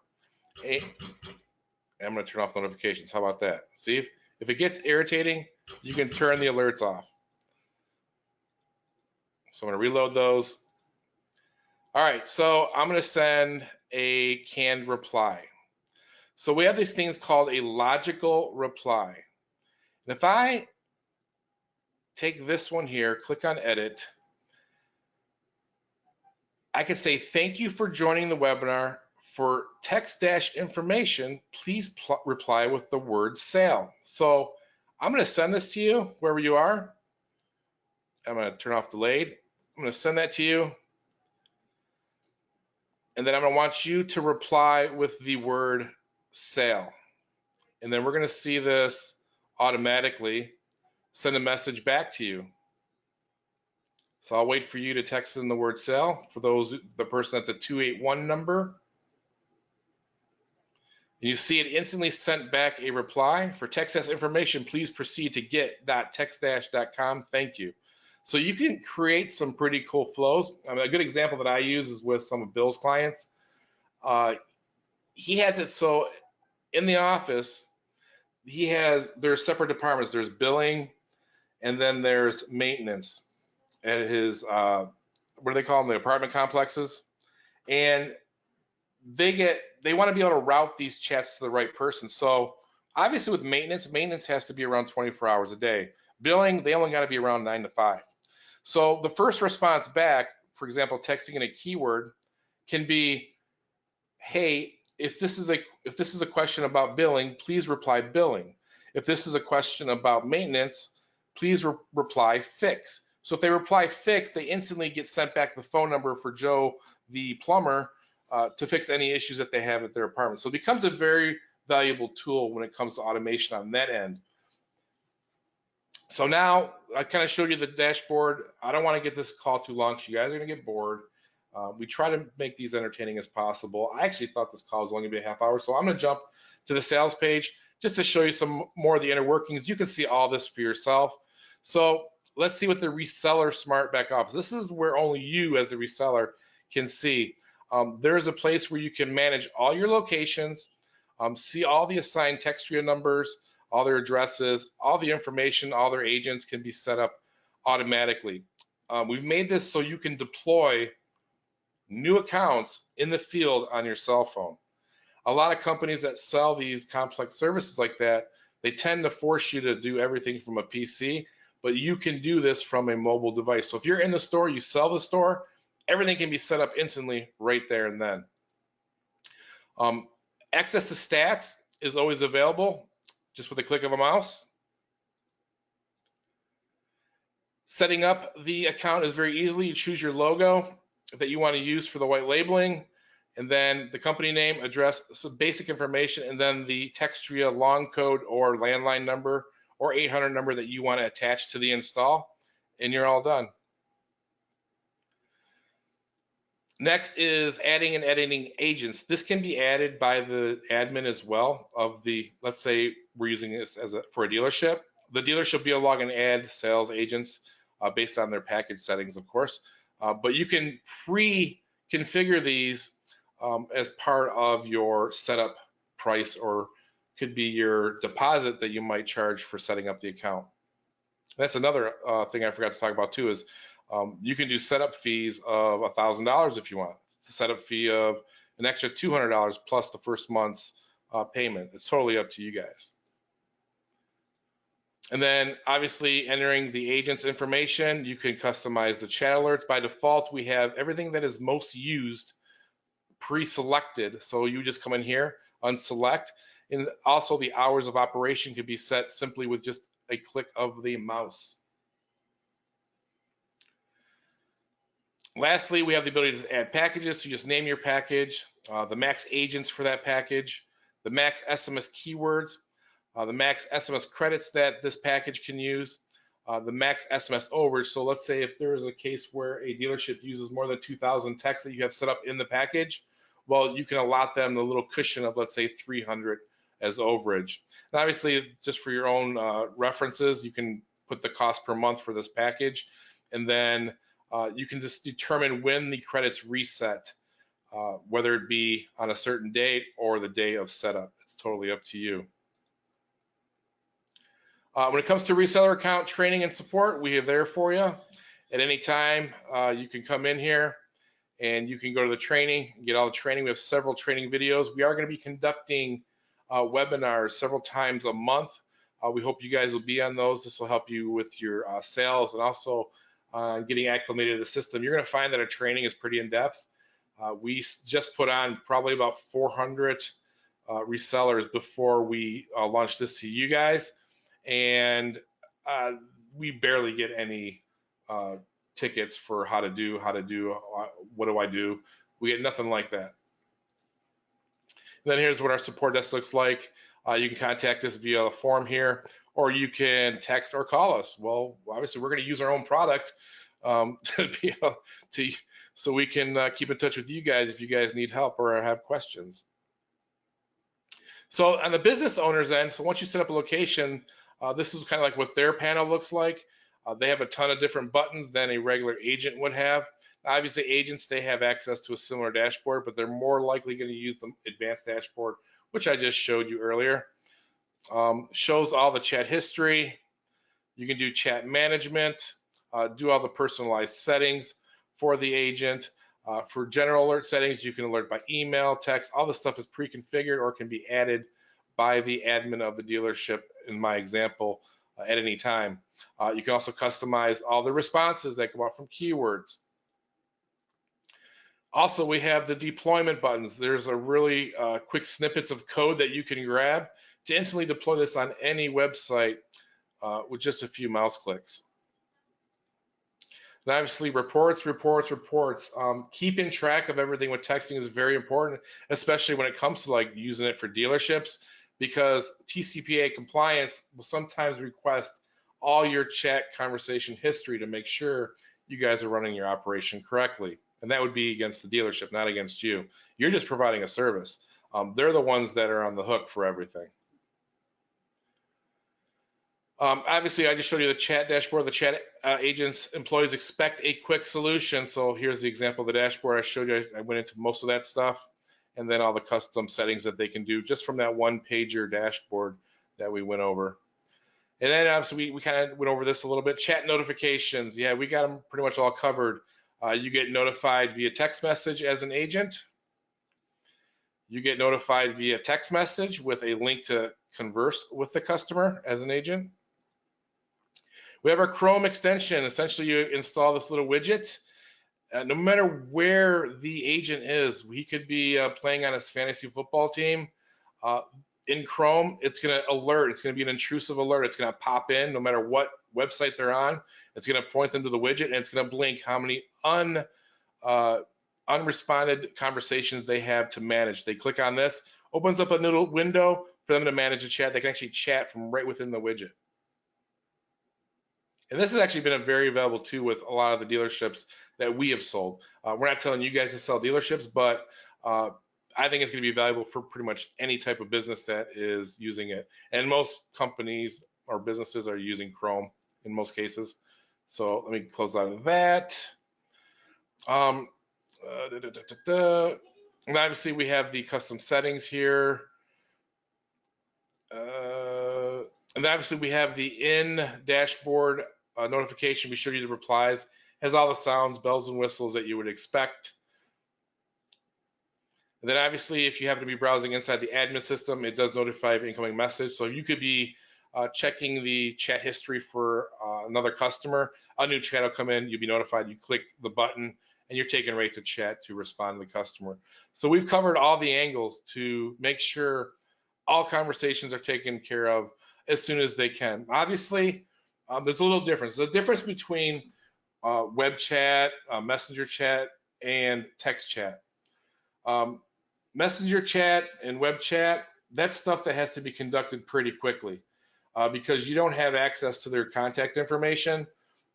And I'm going to turn off notifications. How about that? See, if it gets irritating, you can turn the alerts off. So I'm going to reload those. All right, so I'm going to send a canned reply. So we have these things called a logical reply. And if I take this one here, click on edit, I can say, thank you for joining the webinar. For TXTDash information, please reply with the word sale. So I'm going to send this to you wherever you are. I'm going to turn off delayed. I'm going to send that to you. And then I'm going to want you to reply with the word sale. And then we're going to see this automatically send a message back to you. So I'll wait for you to text in the word sale for the person at the 281 number. You see it instantly sent back a reply. For TXTDash information, please proceed to get.textdash.com. Thank you. So you can create some pretty cool flows. I mean, a good example that I use is with some of Bill's clients. He has it so in the office, there's separate departments. There's billing, and then there's maintenance at his, what do they call them, the apartment complexes. And they want to be able to route these chats to the right person. So obviously with maintenance has to be around 24 hours a day. Billing, they only got to be around 9 to 5. So the first response back, for example, texting in a keyword, can be, hey, if this is a question about billing, please reply billing. If this is a question about maintenance, please reply fix. So if they reply fix, they instantly get sent back the phone number for Joe, the plumber, to fix any issues that they have at their apartment. So it becomes a very valuable tool when it comes to automation on that end. So now I kind of showed you the dashboard. I don't want to get this call too long because you guys are going to get bored. We try to make these entertaining as possible. I actually thought this call was only going to be a half hour, so I'm going to jump to the sales page just to show you some more of the inner workings. You can see all this for yourself. So let's see what the reseller smart back office. This is where only you as the reseller can see. There's a place where you can manage all your locations, see all the assigned Textria numbers, all their addresses, all the information, all their agents can be set up automatically. We've made this so you can deploy new accounts in the field on your cell phone. A lot of companies that sell these complex services like that, they tend to force you to do everything from a PC, but you can do this from a mobile device. So if you're in the store, you sell the store, everything can be set up instantly right there and then. Access to stats is always available just with a click of a mouse. Setting up the account is very easy. You choose your logo that you want to use for the white labeling, and then the company name, address, some basic information, and then the Textria long code or landline number or 800 number that you want to attach to the install, and you're all done. Next is adding and editing agents. This can be added by the admin as well of the, let's say we're using this for a dealership. The dealership will be able to log and add sales agents based on their package settings, of course. But you can pre-configure these as part of your setup price, or could be your deposit that you might charge for setting up the account. That's another thing I forgot to talk about too, is you can do setup fees of $1,000 if you want. The setup fee of an extra $200 plus the first month's payment. It's totally up to you guys. And then obviously entering the agent's information, you can customize the chat alerts. By default, we have everything that is most used pre-selected. So you just come in here, unselect, and also the hours of operation can be set simply with just a click of the mouse. Lastly, we have the ability to add packages. So you just name your package, the max agents for that package, the max SMS keywords, the max SMS credits that this package can use, the max SMS overage. So let's say if there is a case where a dealership uses more than 2,000 texts that you have set up in the package, well, you can allot them the little cushion of, let's say, 300 as overage. And obviously, just for your own references, you can put the cost per month for this package, and then you can just determine when the credits reset, whether it be on a certain date or the day of setup. It's totally up to you. When it comes to reseller account training and support, we are there for you. At any time, you can come in here and you can go to the training and get all the training. We have several training videos. We are going to be conducting webinars several times a month. We hope you guys will be on those. This will help you with your sales and also getting acclimated to the system. You're going to find that our training is pretty in-depth. We just put on probably about 400 resellers before we launched this to you guys, and we barely get any tickets for how to do, what do I do. We get nothing like that. And then here's what our support desk looks like. You can contact us via the form here, or you can text or call us. Well, obviously, we're going to use our own product so we can keep in touch with you guys if you guys need help or have questions. So on the business owner's end, so once you set up a location, this is kind of like what their panel looks like. They have a ton of different buttons than a regular agent would have. Obviously, agents, they have access to a similar dashboard, but they're more likely going to use the advanced dashboard, which I just showed you earlier. Shows all the chat history. You can do chat management, do all the personalized settings for the agent. For general alert settings, you can alert by email, text. All this stuff is pre-configured or can be added by the admin of the dealership, in my example, at any time. You can also customize all the responses that come out from keywords. Also, we have the deployment buttons. There's a really quick snippets of code that you can grab to instantly deploy this on any website with just a few mouse clicks. And obviously, reports. Keeping track of everything with texting is very important, especially when it comes to like using it for dealerships, because TCPA compliance will sometimes request all your chat conversation history to make sure you guys are running your operation correctly. And that would be against the dealership, not against you. You're just providing a service. They're the ones that are on the hook for everything. Obviously, I just showed you the chat dashboard. The chat agents, employees expect a quick solution. So here's the example of the dashboard I showed you. I went into most of that stuff, and then all the custom settings that they can do just from that one-pager dashboard that we went over. And then obviously we kind of went over this a little bit. Chat notifications, yeah, we got them pretty much all covered. You get notified via text message as an agent. You get notified via text message with a link to converse with the customer as an agent. We have our Chrome extension. Essentially, you install this little widget. No matter where the agent is, he could be playing on his fantasy football team. In Chrome, it's going to alert. It's going to be an intrusive alert. It's going to pop in no matter what website they're on. It's going to point them to the widget, and it's going to blink how many unresponded conversations they have to manage. They click on this, opens up a little window for them to manage the chat. They can actually chat from right within the widget. And this has actually been very valuable too with a lot of the dealerships that we have sold. We're not telling you guys to sell dealerships, but I think it's going to be valuable for pretty much any type of business that is using it. And most companies or businesses are using Chrome in most cases. So let me close out of that. And obviously we have the custom settings here. And obviously we have the in dashboard notification. Be sure you do the replies. Has all the sounds, bells and whistles that you would expect. And then obviously if you happen to be browsing inside the admin system, it does notify of incoming message. So you could be checking the chat history for another customer. A new chat will come in, you'll be notified. You click the button and you're taken right to chat to respond to the customer. So we've covered all the angles to make sure all conversations are taken care of as soon as they can. Obviously, there's a little difference. The difference between web chat, messenger chat, and text chat. Messenger chat and web chat, that's stuff that has to be conducted pretty quickly because you don't have access to their contact information.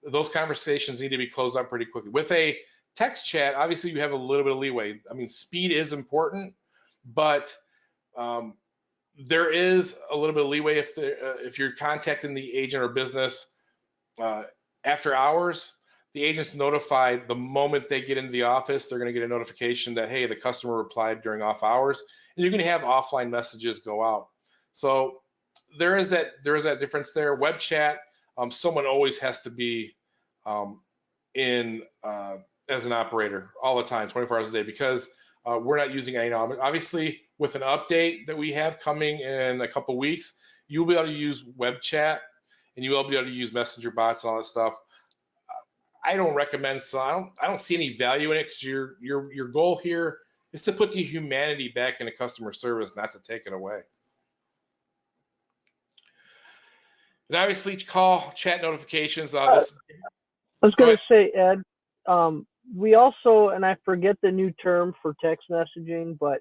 Those conversations need to be closed out pretty quickly. With a text chat, obviously you have a little bit of leeway. I mean, speed is important, but there is a little bit of leeway if you're contacting the agent or business after hours. The agent's notified the moment they get into the office. They're going to get a notification that, hey, the customer replied during off hours, and you're going to have offline messages go out. So there is that difference there. Web chat, someone always has to be in as an operator all the time, 24 hours a day, because we're not using any. Obviously, with an update that we have coming in a couple weeks, you'll be able to use web chat and you will be able to use messenger bots and all that stuff. I don't recommend, so I don't see any value in it because your goal here is to put the humanity back into customer service, not to take it away. And obviously, call, chat notifications. I was going to say, Ed, we also, and I forget the new term for text messaging, but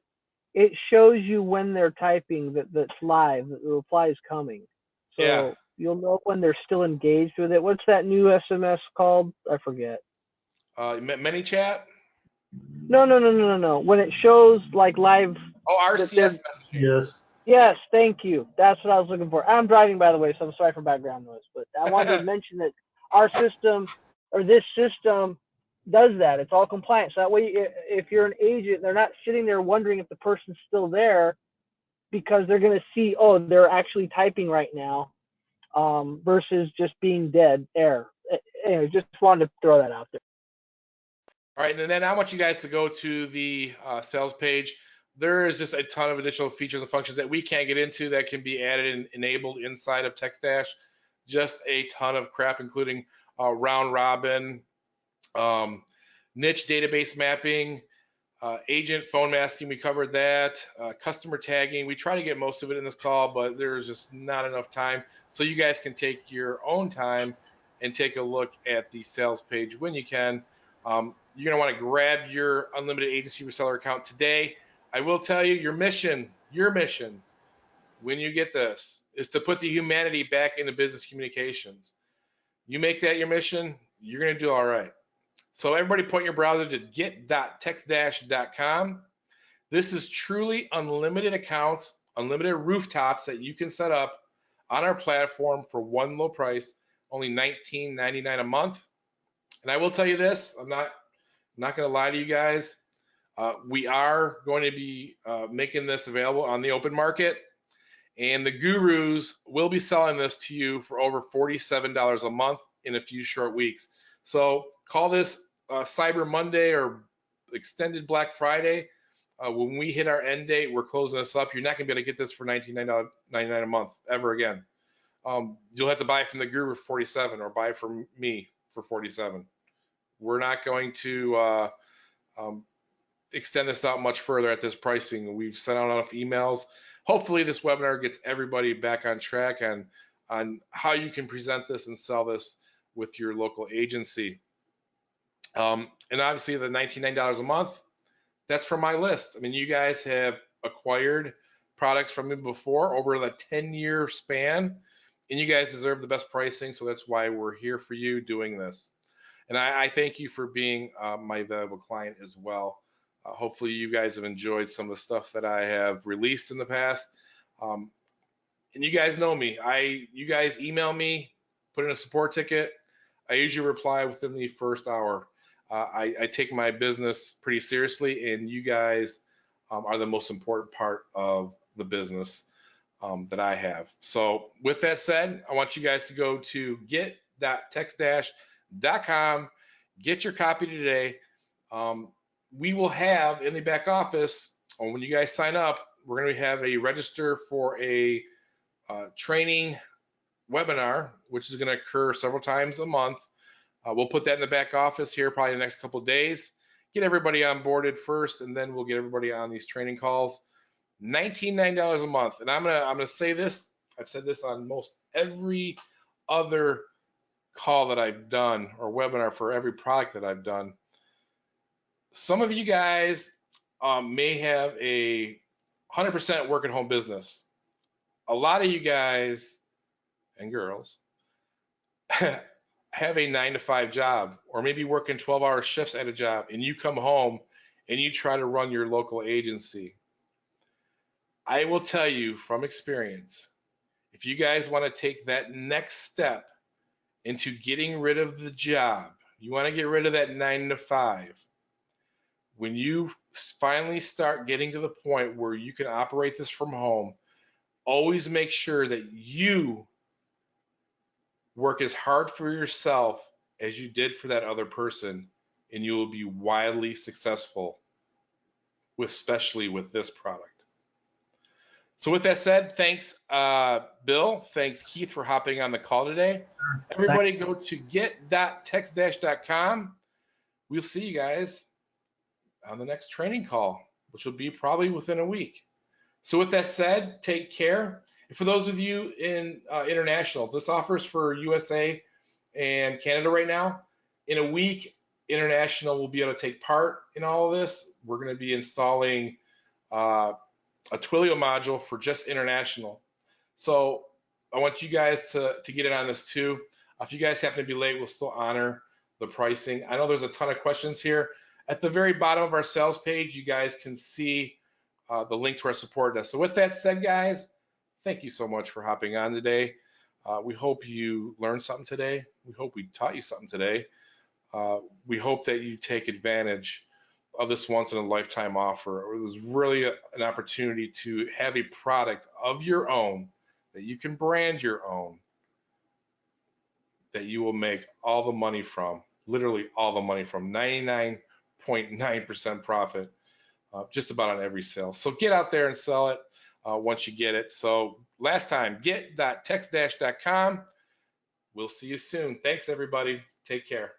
it shows you when they're typing that's live, that the reply is coming. So yeah. You'll know when they're still engaged with it. What's that new SMS called? I forget. ManyChat? No. When it shows like live. Oh, RCS messaging. Yes. Yes, thank you. That's what I was looking for. I'm driving, by the way, so I'm sorry for background noise. But I wanted to mention that our system, or this system, does that. It's all compliant. So that way, if you're an agent, they're not sitting there wondering if the person's still there, because they're going to see, oh, they're actually typing right now, versus just being dead air. Anyway, just wanted to throw that out there. All right, and then I want you guys to go to the sales page. There is just a ton of additional features and functions that we can't get into that can be added and enabled inside of TXTDash. Just a ton of crap, including round robin, niche database mapping, agent phone masking, we covered that, customer tagging. We try to get most of it in this call, but there's just not enough time. So you guys can take your own time and take a look at the sales page when you can. You're gonna wanna grab your unlimited agency reseller account today. I will tell you, your mission, when you get this, is to put the humanity back into business communications. You make that your mission, you're gonna do all right. So everybody point your browser to get.textdash.com. This is truly unlimited accounts, unlimited rooftops that you can set up on our platform for one low price, only $19.99 a month. And I will tell you this, I'm not going to lie to you guys. We are going to be making this available on the open market, and the gurus will be selling this to you for over $47 a month in a few short weeks. So call this Cyber Monday or extended Black Friday, when we hit our end date, we're closing this up. You're not going to be able to get this for $19.99 a month ever again. You'll have to buy it from the guru for $47 or buy it from me for $47. We're not going to extend this out much further at this pricing. We've sent out enough emails. Hopefully this webinar gets everybody back on track on how you can present this and sell this with your local agency. And obviously the $99 a month, that's from my list. I mean, you guys have acquired products from me before over the 10-year span, and you guys deserve the best pricing, so that's why we're here for you doing this. And I thank you for being my valuable client as well. Hopefully you guys have enjoyed some of the stuff that I have released in the past. And you guys know me. You guys email me, put in a support ticket. I usually reply within the first hour. I take my business pretty seriously, and you guys are the most important part of the business that I have. So with that said, I want you guys to go to get.textdash.com, get your copy today. We will have in the back office, when you guys sign up, we're going to have a register for a training webinar, which is going to occur several times a month. We'll put that in the back office here probably the next couple of days. Get everybody onboarded first, and then we'll get everybody on these training calls. $19.99 a month. And I'm gonna say this, I've said this on most every other call that I've done or webinar for every product that I've done. Some of you guys may have a 100% work at home business. A lot of you guys and girls have a 9-to-5 job, or maybe working 12-hour shifts at a job, and you come home and you try to run your local agency. I will tell you from experience, if you guys want to take that next step into getting rid of the job, you want to get rid of that 9-to-5, when you finally start getting to the point where you can operate this from home, always make sure that you work as hard for yourself as you did for that other person, and you will be wildly successful, especially with this product. So with that said, thanks, Bill. Thanks, Keith, for hopping on the call today. Everybody go to get.textdash.com. We'll see you guys on the next training call, which will be probably within a week. So with that said, take care. And for those of you in international, this offers for USA and Canada right now. In a week, international will be able to take part in all of this. We're going to be installing a Twilio module for just international. So I want you guys to get in on this too. If you guys happen to be late, we'll still honor the pricing. I know there's a ton of questions here. At the very bottom of our sales page, you guys can see the link to our support desk. So with that said, guys, thank you so much for hopping on today. We hope you learned something today. We hope we taught you something today. We hope that you take advantage of this once in a lifetime offer. It was really an opportunity to have a product of your own that you can brand your own, that you will make all the money from, literally all the money from, 99.9% profit, just about on every sale. So get out there and sell it once you get it. So last time, get.textdash.com. We'll see you soon. Thanks, everybody. Take care.